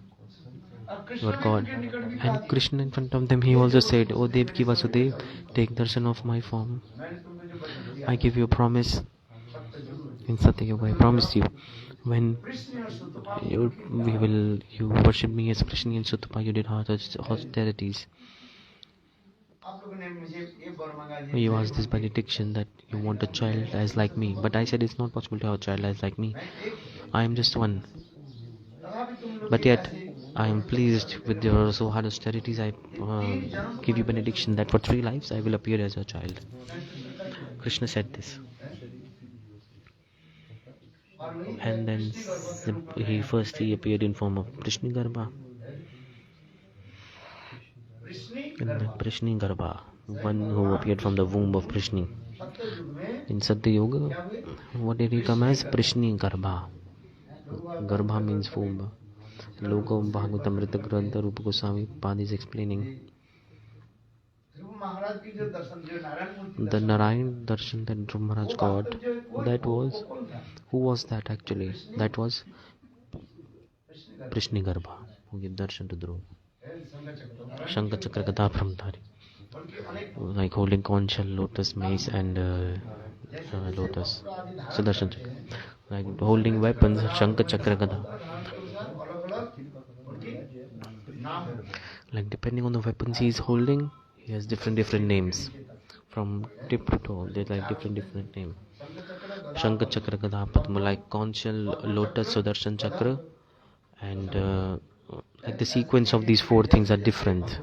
you are God. And Krishna in front of them, he also said, O Devaki Vasudeva, take darshan of my form. I give you a promise in Satya Yoga. I promise you, when you worship me as Krishna and Sutapa, you did austerities. You asked this benediction that you want a child as like me, but I said it's not possible to have a child as like me. I am just one. But yet, I am pleased with your so hard austerities. I give you benediction that for 3 lives I will appear as a child. Krishna said this. And then he appeared in form of Prisni-garbha. And then Prisni-garbha, one who appeared from the womb of Prisni. In Satya Yoga, what did he come as? Prisni-garbha. Garbha means womb. Loka Bhagavatamrita Grantha Rupa Goswami Pad is explaining. The Narayan darshan that Dhruv Maharaj got, who was that actually? That was Prisni-garbha, who gave darshan to Dhruv. Shankha Chakra Gada Brahmdhari, like holding conch shell, lotus, mace and lotus. Sudarshan Chakra, like holding weapons, Shankha Chakra Gada. Like depending on the weapons he is holding, he has different names. From tip to toe, they like different names. Shankha Chakra Gada Padma, like conch shell, lotus, Sudarshan Chakra, and like the sequence of these four things are different.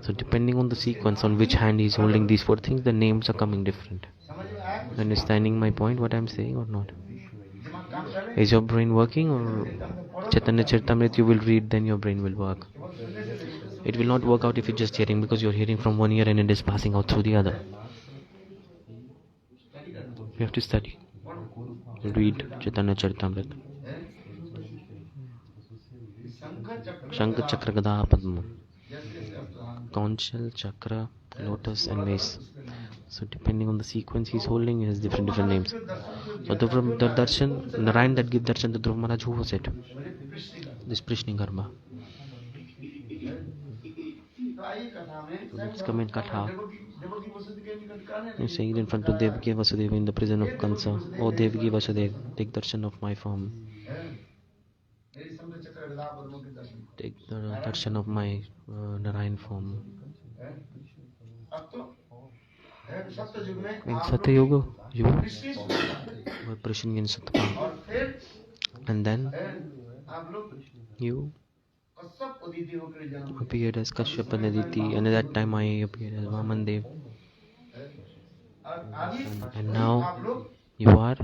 So depending on the sequence on which hand he is holding these four things, the names are coming different. Understanding my point, what I'm saying or not? Is your brain working? Or Chaitanya Charitamrita you will read, then your brain will work. It will not work out if you're just hearing, because you're hearing from one ear and it is passing out through the other. You have to study. Read Chaitanya Charitamrita. Shankha Chakra Gada Padma, conch shell, chakra, lotus and vase. So depending on the sequence he's holding, he has different names. So the darshan, Narayan that give darshan to Dhruva Maharaj, who was it? This Prishni Garba. So let's come in Katha. He's saying in front of Devaki Vasudeva in the prison of Kansa, "Oh Devaki Vasudeva, take darshan of my form. Take the darshan of my Narayan form." In Satya Yoga, you were preaching in Sutapa. And then you appeared as Kashyap and Aditi, and at that time I appeared as Vamandev. And now you are,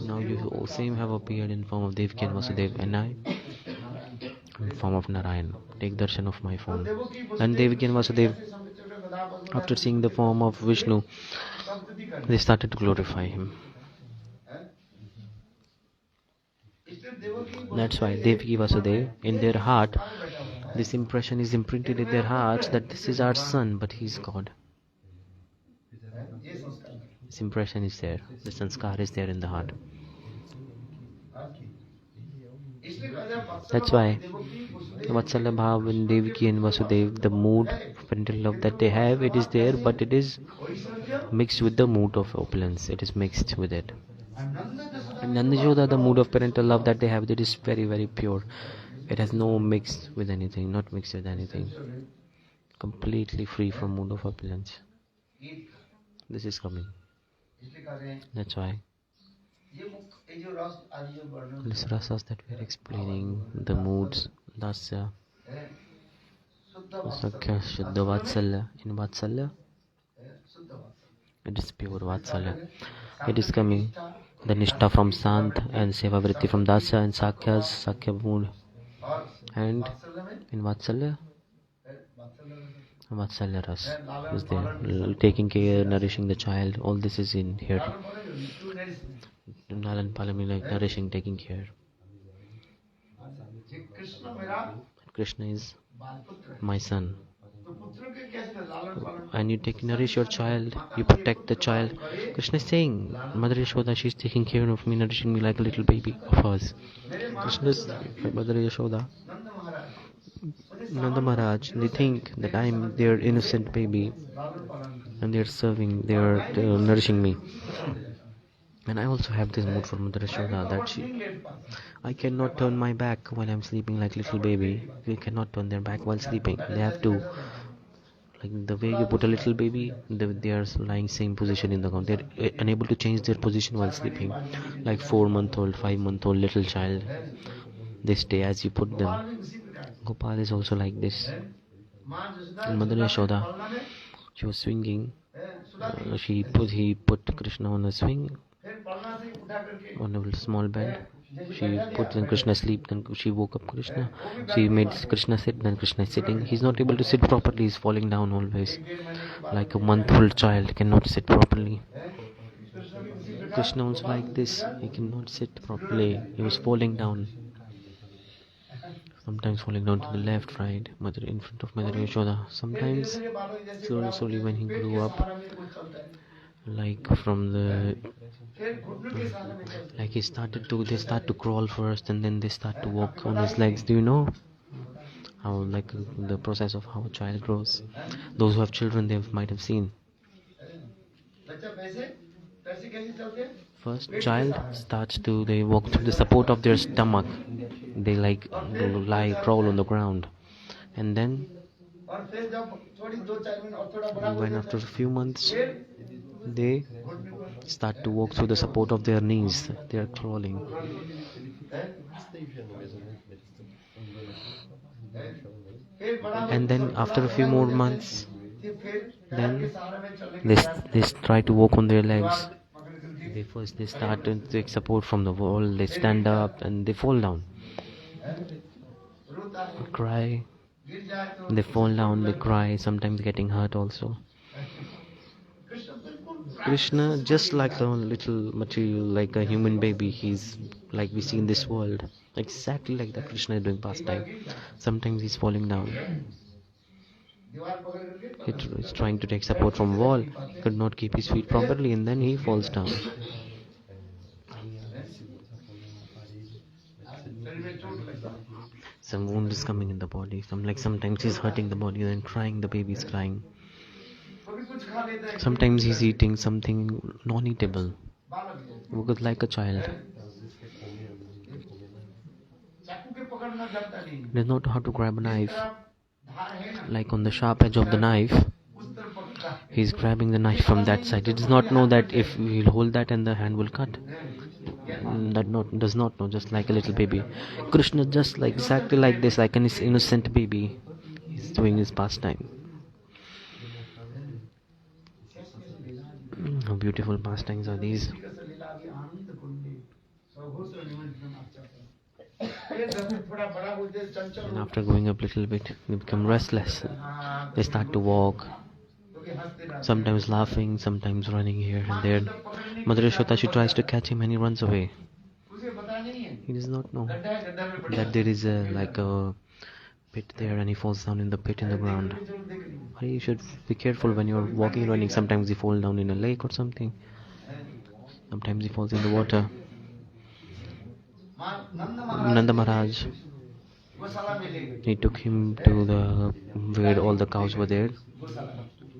now you same have appeared in form of Devaki and Vasudev, and I in form of Narayan. Take darshan of my form. And Devaki and Vasudev, after seeing the form of Vishnu, they started to glorify him. That's why Devaki Vasudeva, in their heart, this impression is imprinted in their hearts that this is our son, but he is God. This impression is there. The sanskar is there in the heart. That's why Vatsalya Bhav in Devaki and Vasudev, the mood of parental love that they have, it is there, but it is mixed with the mood of opulence. It is mixed with it. And Nanda Yashoda, the mood of parental love that they have, it is very, very pure. It has no mixed with anything, not mixed with anything. Completely free from mood of opulence. This is coming. That's why these rasas that we are explaining, the moods, dasya, sakhya, shuddha, vatsalya. In vatsalya, it is pure vatsalya. It is coming. The nishtha from sant and seva vritti from dasya and sakhya mood. And in vatsalya, vatsalya ras is there. Taking care, nourishing the child, all this is in here. Nalan Palami, like nourishing, taking care. Krishna is my son. And you nourish your child, you protect the child. Krishna is saying, Mother Yashoda, she's taking care of me, nourishing me like a little baby of hers. Krishna is Mother Yashoda. Nanda Maharaj, they think that I am their innocent baby and they are serving, they are nourishing me. And I also have this mood for Mother Yashoda that I cannot turn my back while I'm sleeping like little baby. You cannot turn their back while sleeping. They have to, like the way you put a little baby, they are lying same position in the ground. They're unable to change their position while sleeping. Like 4-month-old, 5-month-old little child. They stay as you put them. Gopal is also like this. And Mother Yashoda, she was swinging. He put Krishna on a swing, on a small bed. She put Krishna asleep, then she woke up Krishna. She made Krishna sit, then Krishna is sitting. He's not able to sit properly, he's falling down always. Like a month-old child cannot sit properly. Krishna also like this, he cannot sit properly. He was falling down. Sometimes falling down to the left, right, in front of Mother Yashoda. Sometimes, slowly when he grew up, like from the, like they start to crawl first and then they start to walk on his legs. Do you know how, like the process of how a child grows? Those who have children, they might have seen. First child starts to, they walk through the support of their stomach. They like crawl on the ground, and then when after a few months they start to walk through the support of their knees. They are crawling. And then after a few more months, then they try to walk on their legs. They start to take support from the wall. They stand up and they fall down. Cry. They fall down. They cry. Sometimes getting hurt also. Krishna, just like a little material, like a human baby, he's like we see in this world. Exactly like that, Krishna is doing pastime. Sometimes he's falling down. He's trying to take support from wall. He could not keep his feet properly, and then he falls down. Some wound is coming in the body. Sometimes he's hurting the body, then crying. The baby is crying. Sometimes he's eating something non-eatable. Because like a child. He does not know how to grab a knife. Like on the sharp edge of the knife, he's grabbing the knife from that side. He does not know that if we'll hold that and the hand will cut. Does not know, just like a little baby. Krishna just like exactly like this, like an innocent baby. He's doing his pastime. How beautiful pastimes are these. And after going up a little bit, they become restless. They start to walk, sometimes laughing, sometimes running here and there. Mother Yashoda, she tries to catch him and he runs away. He does not know that there is a pit there, and he falls down in the pit in the ground. You should be careful when you're walking and running. Sometimes you fall down in a lake or something. Sometimes he falls in the water. Nanda Maharaj, he took him to where all the cows were there,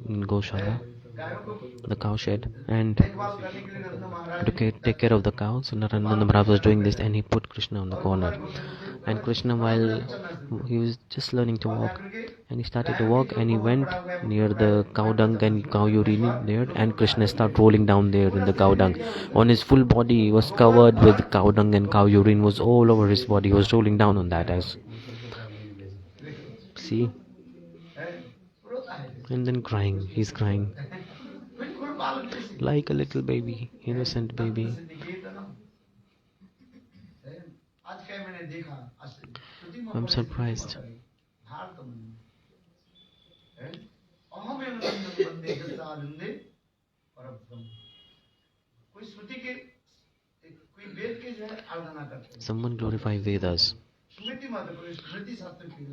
in Goshala, the cow shed, and to take care of the cows. Nanda Maharaj was doing this, and he put Krishna on the corner. And Krishna, while he was just learning to walk, and he started to walk, and he went near the cow dung and cow urine there, and Krishna started rolling down there in the cow dung. On his full body, he was covered with cow dung, and cow urine was all over his body. He was rolling down on that as. See? And then crying. He's crying. Like a little baby, innocent baby. I'm surprised. Someone glorify Vedas.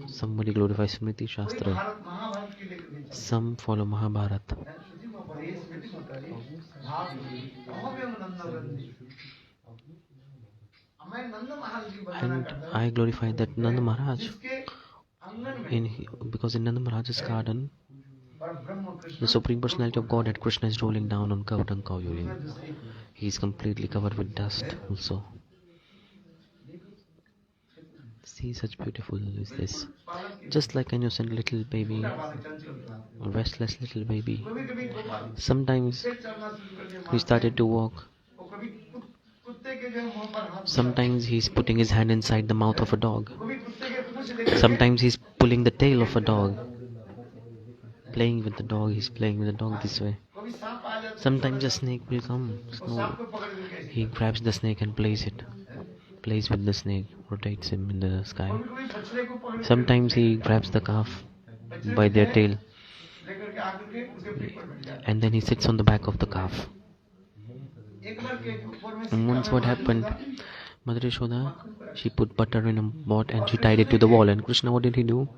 Somebody glorifies Smriti Shastra. Some follow Mahabharata. And I glorify that Nanda Maharaj, because in Nanda Maharaj's garden, the Supreme Personality of Godhead Krishna is rolling down on cow dung, cow urine. He is completely covered with dust also. See, such beautiful is this. Just like an innocent little baby, a restless little baby. Sometimes he started to walk. Sometimes he's putting his hand inside the mouth of a dog. Sometimes he's pulling the tail of a dog. Playing with the dog, he's playing with the dog this way. Sometimes a snake will come. So he grabs the snake and plays with the snake, rotates him in the sky. Sometimes he grabs the calf by their tail, and then he sits on the back of the calf. And once what happened, Mother Yashoda, she put butter in a pot and she tied it to the wall. And Krishna, what did he do?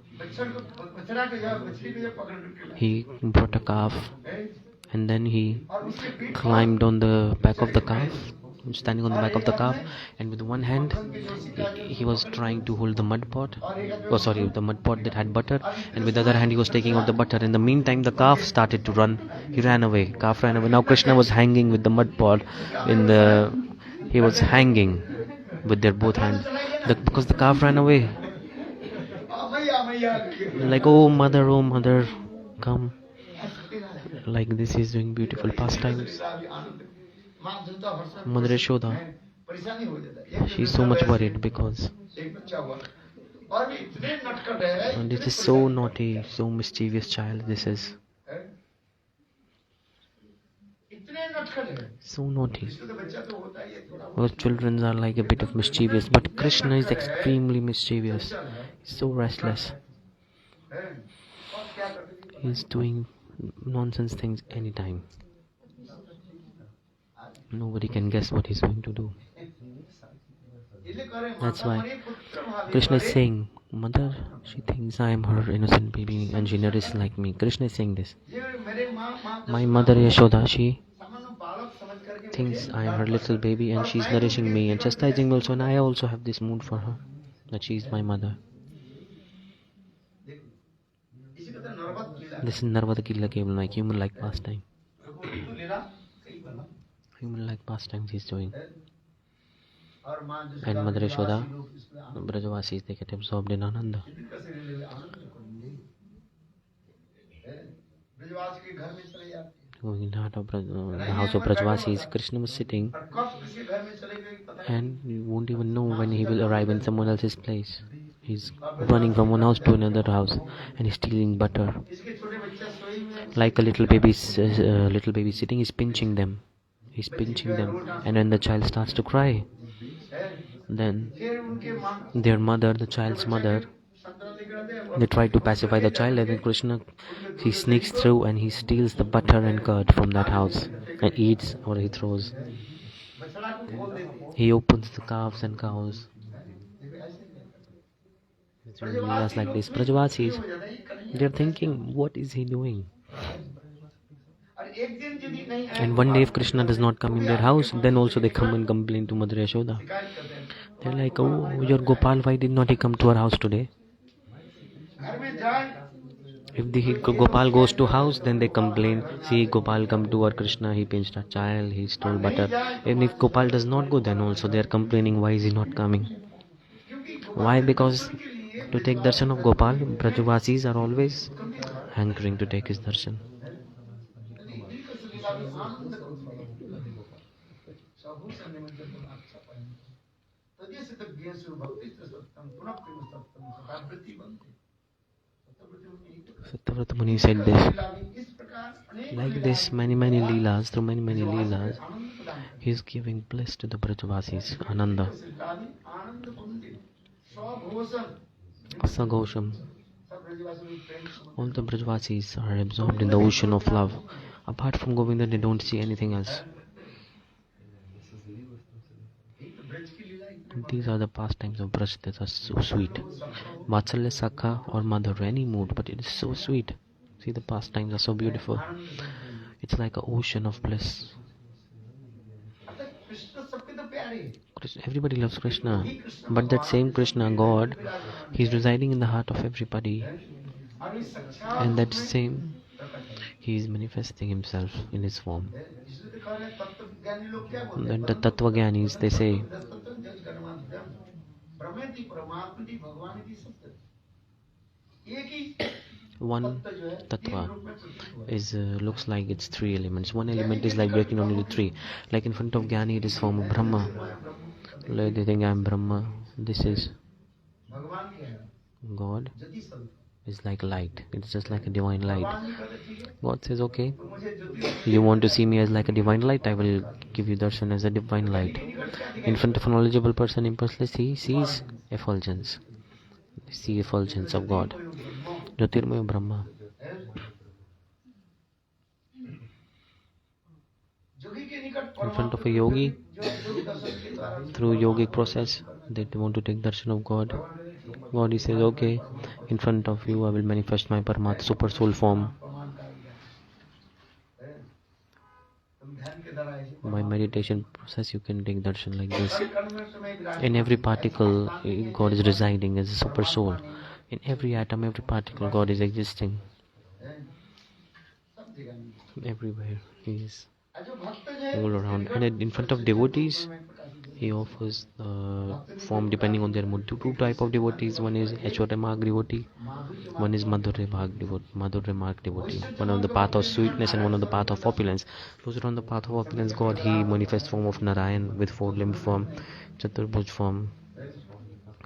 He brought a calf, and then he climbed on the back of the calf, standing on the back of the calf, and with one hand he was trying to hold the mud pot, the mud pot that had butter, and with the other hand he was taking out the butter. In the meantime, the calf started to run. He ran away. Calf ran away. Now Krishna was hanging with the mud pot he was hanging with their both hands, because the calf ran away. Like, oh mother, come. Like this, is doing beautiful pastimes. Mother Yashoda, she's so much worried because this is so naughty, so mischievous child. This is so naughty. Our children are like a bit of mischievous, but Krishna is extremely mischievous. He's so restless. He's doing nonsense things anytime. Nobody can guess what he's going to do. That's why Krishna is saying, Mother, she thinks I am her innocent baby and she nourishes like me. Krishna is saying this. My mother Yashoda, she thinks I am her little baby and she's nourishing me and chastising me also, and I also have this mood for her, that she is my mother. This is Narvada Killa Keval, like human-like pastime. Human-like pastimes he's doing. And Mother Yashoda, Vrajavasis, they get absorbed in Ananda. Going in the heart of the house of Vrajavasis, Krishna was sitting and you won't even know when he will arrive in someone else's place. He's running from one house to another house and he's stealing butter. Like a little baby sitting, he's pinching them. He's pinching them, and when the child starts to cry, then their mother, the child's mother, they try to pacify the child, and then Krishna, he sneaks through and he steals the butter and curd from that house and eats, or he throws. He opens the calves and cows. It's leelas like this. Vrajavasis, they're thinking, what is he doing? And one day if Krishna does not come in their house, then also they come and complain to Mother Yashoda. They're like, oh, your Gopal, why did not he come to our house today? If the Gopal goes to house, then they complain, see, Gopal come to our Krishna, he pinched our child, he stole butter. And if Gopal does not go, then also they are complaining, why is he not coming? Why? Because to take darshan of Gopal, Vrajavasis are always hankering to take his darshan. Satavrata Muni said this. Like this, many leelas, through many leelas, he is giving bliss to the Vrajavasis, Ananda. Saghosham. All the Vrajavasis are absorbed in the ocean of love. Apart from Govinda, they don't see anything else. These are the pastimes of Vraj that are so sweet. Vatsalya, sakhya or mother, any mood, but it is so sweet. See, the pastimes are so beautiful. It's like an ocean of bliss. Everybody loves Krishna, but that same Krishna, God, He's residing in the heart of everybody, and that same He is manifesting Himself in His form. Then the Tattvagyanis, they say, one tattva is looks like it's three elements. One element is like breaking down into three. Like in front of Jnani, it is form of Brahma. Like they think I am Brahma. This is God. Is like light. It's just like a divine light. God says, okay, you want to see me as like a divine light, I will give you darshan as a divine light. In front of a knowledgeable person, impulsively he sees effulgence. See effulgence of God. Jyotirmaya Brahma. In front of a yogi, through yogic process, they want to take darshan of God. God, he says, okay, in front of you I will manifest my Paramatma super soul form. By meditation process you can take darshan like this. In every particle God is residing as a super soul. In every atom, every particle God is existing. Everywhere He is all around. And in front of devotees he offers the form depending on their mood. Two type of devotees. One is Ashwara Marg devotee. One is Madhurya Marg devotee. One on the path of sweetness and one on the path of opulence. Those are on the path of opulence. God, he manifests form of Narayan with four-limbed form, Chaturbhuj form,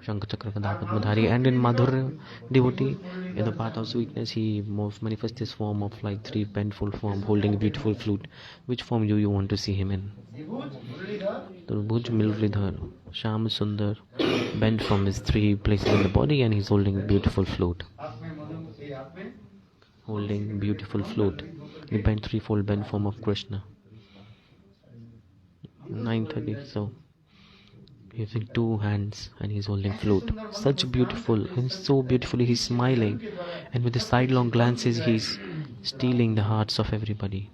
Shankar Padmadhari, and in Madhurya devotee, in the path of sweetness, he manifests his form of like three bendful form, holding a beautiful flute. Which form do you want to see him in? The Bhuj Milridhar, Sham Sundar, bent from his three places in the body, and he's holding a beautiful flute. Holding beautiful flute, the bent threefold bent form of Krishna. 9:30. So using two hands and he's holding flute. Such beautiful, and so beautifully he's smiling, and with the sidelong glances he's stealing the hearts of everybody.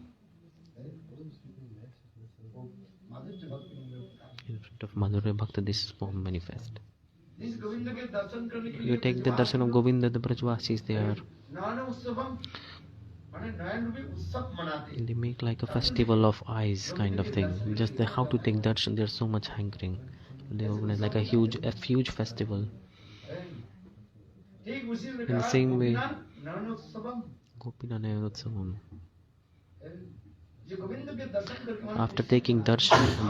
In front of Madhurya Bhakta, this form manifest. You take the darshan of Govinda, the Vrajavasis, they make like a festival of eyes kind of thing. Just how to take darshan, there's so much hankering. They organize like a huge festival. In the same way, Gopinanayanotsavam. After taking darshan,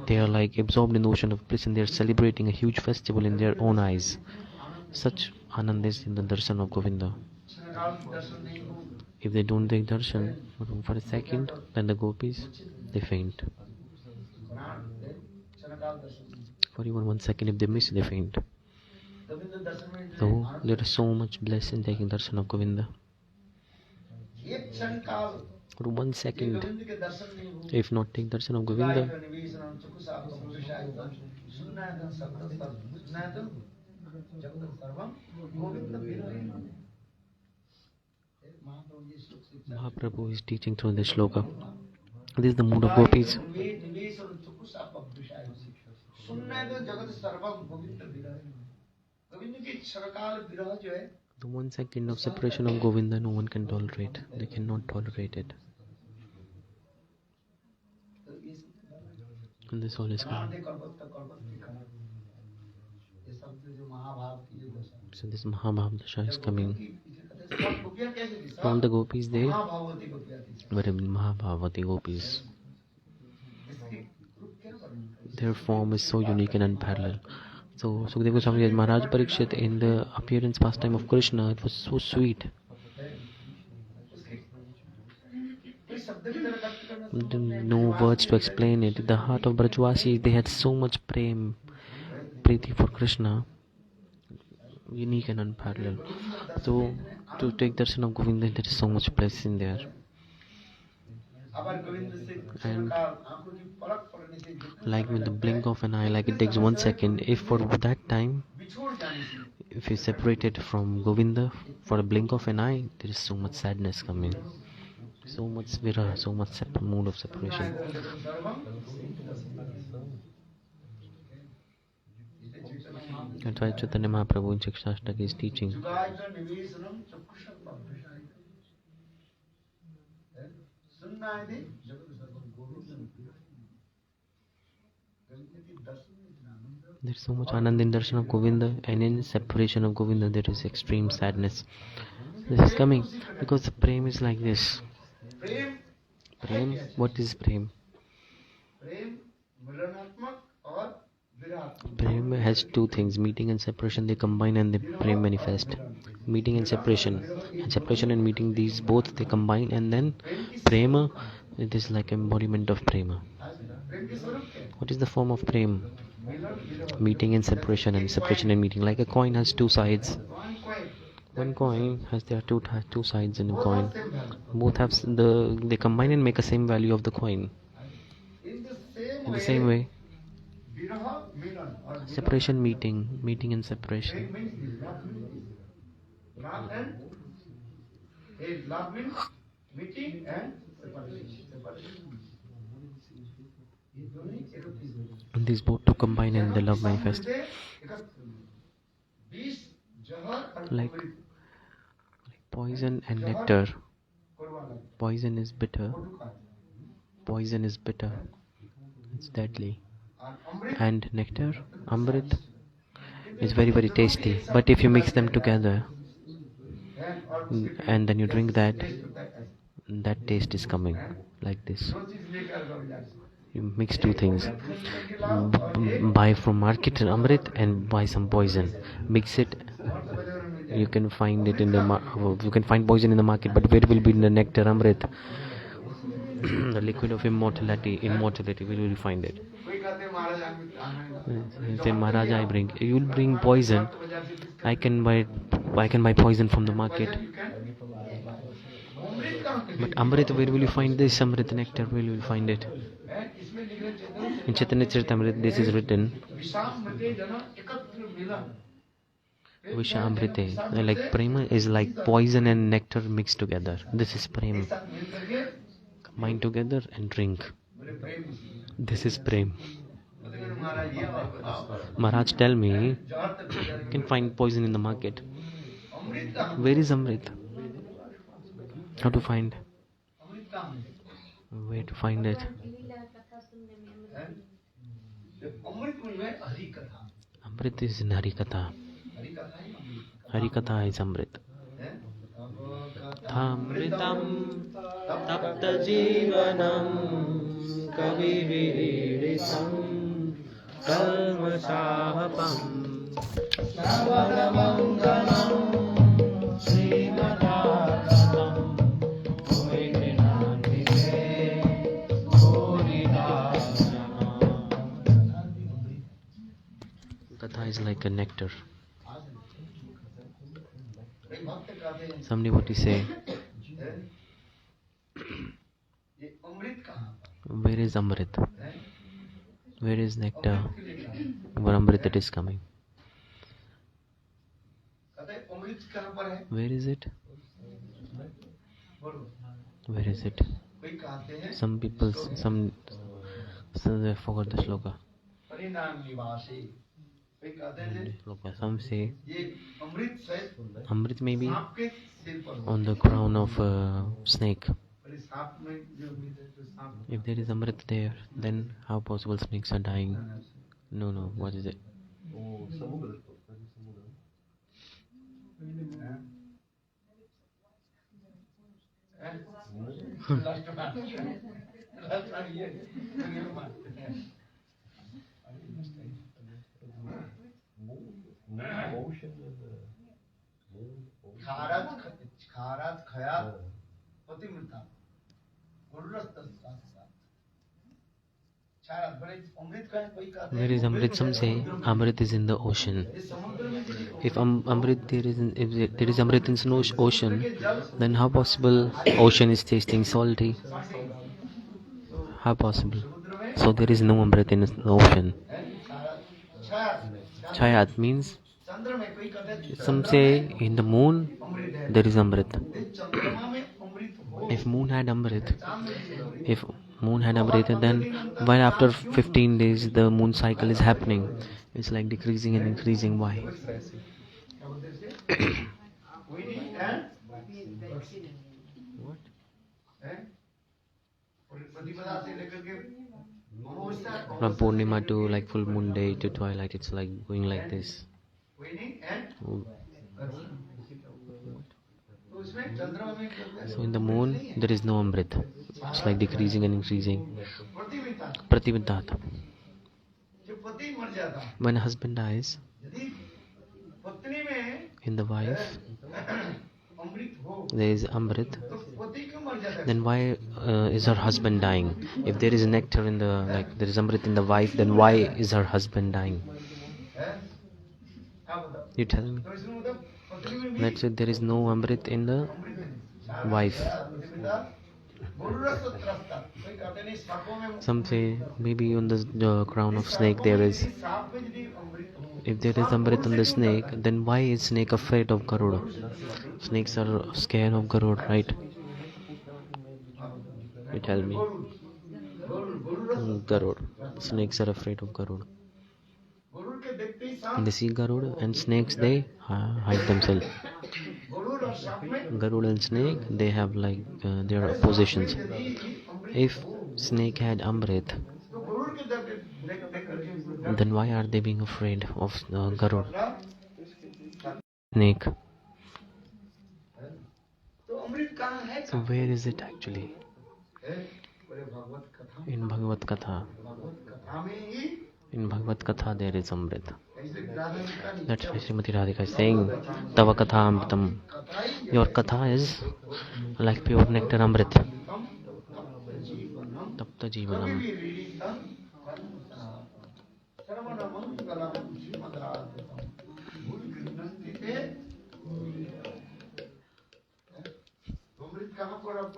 they are like absorbed in the ocean of bliss, and they are celebrating a huge festival in their own eyes. Such anand is in the darshan of Govinda. If they don't take darshan for a second, then the gopis, they faint. For even 1 second, if they miss, they faint. So there is so much bliss in taking darshan of Govinda. For 1 second, if not take darshan of Govinda, Mahaprabhu is teaching through this shloka. This is the mood of gopis. The 1 second of separation of Govinda, no one can tolerate. They cannot tolerate it. And this all is coming. So this Mahabhav Dasha is coming. All the gopis there were Mahabhavati gopis. Their form is so unique and unparalleled. So Sukadeva Goswami says, Maharaj Parikshit, in the appearance pastime of Krishna, it was so sweet. No words to explain it. The heart of Vrajavasis, they had so much priti for Krishna, unique and unparalleled. So to take darshan of Govinda, there is so much bliss in there. And like with the blink of an eye, like it takes 1 second, if for that time, if you separate it from Govinda for a blink of an eye, there is so much sadness coming, so much vira, so much mood of separation. That's why Chaitanya Mahaprabhu in Shikshashtaka is teaching. There's so much anand in darshan of Govinda, and in separation of Govinda there is extreme sadness. This is coming because the prema is like this. Prem, what is prem? Prema has two things, meeting and separation. They combine and they prema manifest. Meeting and separation and meeting, these both they combine, and then prema, it is like embodiment of prema. What is the form of prema? Meeting and separation and meeting. Like a coin has two sides. One coin has two sides in a coin. Both have they combine and make the same value of the coin. In the same way, separation, meeting and separation. Love means meeting and separation. These both to combine and the love manifest. Like poison and nectar. Poison is bitter. It's deadly. and nectar, Amrit, is very very tasty. But if you mix them together and then you drink that, that taste is coming like this. You mix two things. Buy from market Amrit and buy some poison. Mix it. You can find it in the you can find poison in the market, but where will be the nectar Amrit? The liquid of immortality, where will you find it? Say Maharaja, you will bring poison. I can buy poison from the market. But Amrit, where will you find this Amrit nectar? Where will you find it? In Caitanya Caritamrta, this is written. Visha Amrite, like prema is like poison and nectar mixed together. This is prema. Combine together and drink. This is prem. Maharaj, tell me, you can find poison in the market. Where is Amrit? How to find? Where to find it? Amrit is in Harikatha. Harikatha is Amrit. Thamritam tapta jivanam kaviviridisam kalmashahapam navanamangalam srimadhakatam umekinandite goridasana. Katha is like a nectar. Some devotees say, where is Amrit? Where is nectar? Where Amrit is coming? Where is it? Where is it? Some people, some I forgot the sloka. Some say Amrit may be on the crown of a snake. If there is Amrit there, then how possible snakes are dying? No, what is it? Where is Amrit? Some say Amrit is in the ocean. If Amrit if there is Amrit in the ocean, then how possible ocean is tasting salty? How possible? So there is no Amrit in the ocean. Chayat means, some say in the moon there is Amrit. If moon had Amrit, then why after 15 days the moon cycle is happening? It's like decreasing and increasing. Why? What? From Purnima to like full moon day to twilight, it's like going like this. So in the moon there is no Amrit. It's like decreasing and increasing. Pratividat. When a husband dies, in the wife there is Amrit, then why is her husband dying? If there is nectar in the, like there is Amrit in the wife, then why is her husband dying? You tell me. Let's say there is no Amrit in the wife. Some say maybe on the crown of snake there is. If there is Amrit on the snake, then why is snake afraid of Garuda? Snakes are scared of Garuda, right? You tell me. Garuda. Snakes are afraid of Garuda. They see Garuda and snakes, they hide themselves. Garuda and snake, they have like their oppositions. If snake had Amrit, then why are they being afraid of the Garud? Snake. So where is it actually? In Bhagavad Katha. In Bhagavad Katha there is Amrit. That's why Srimati Radhika is saying, Tava Katha Amritam. Your Katha is like pure nectar Amrit. Tapta Jivanam.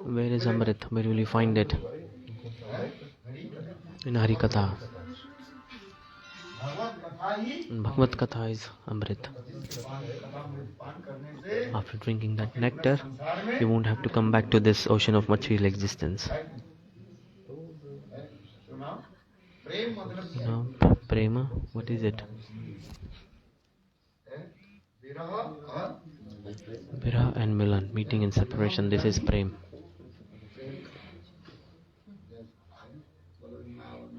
Where is Amrit? Where will you find it? In Hari Katha. Bhagavad Katha is Amrit. After drinking that nectar, you won't have to come back to this ocean of material existence. You know, prema, what is it? Viraha and Milan, meeting and separation, this is prem.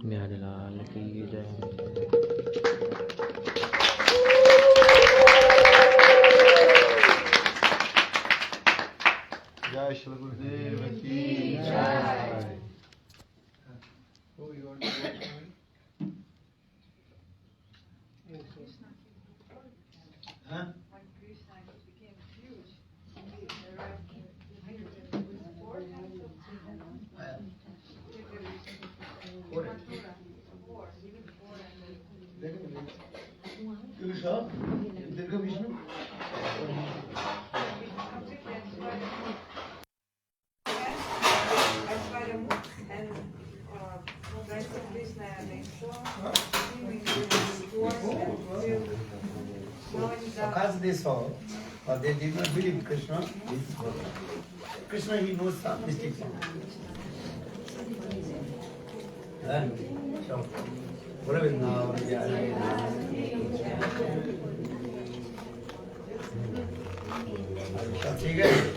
Bihari ki jai. Jai Shri Gurudev ki jai. Huh? When Krishna became huge, he arrived at 4 times of Because they saw, but they did not believe Krishna. Krishna, he knows some mystic song. So, ठीक है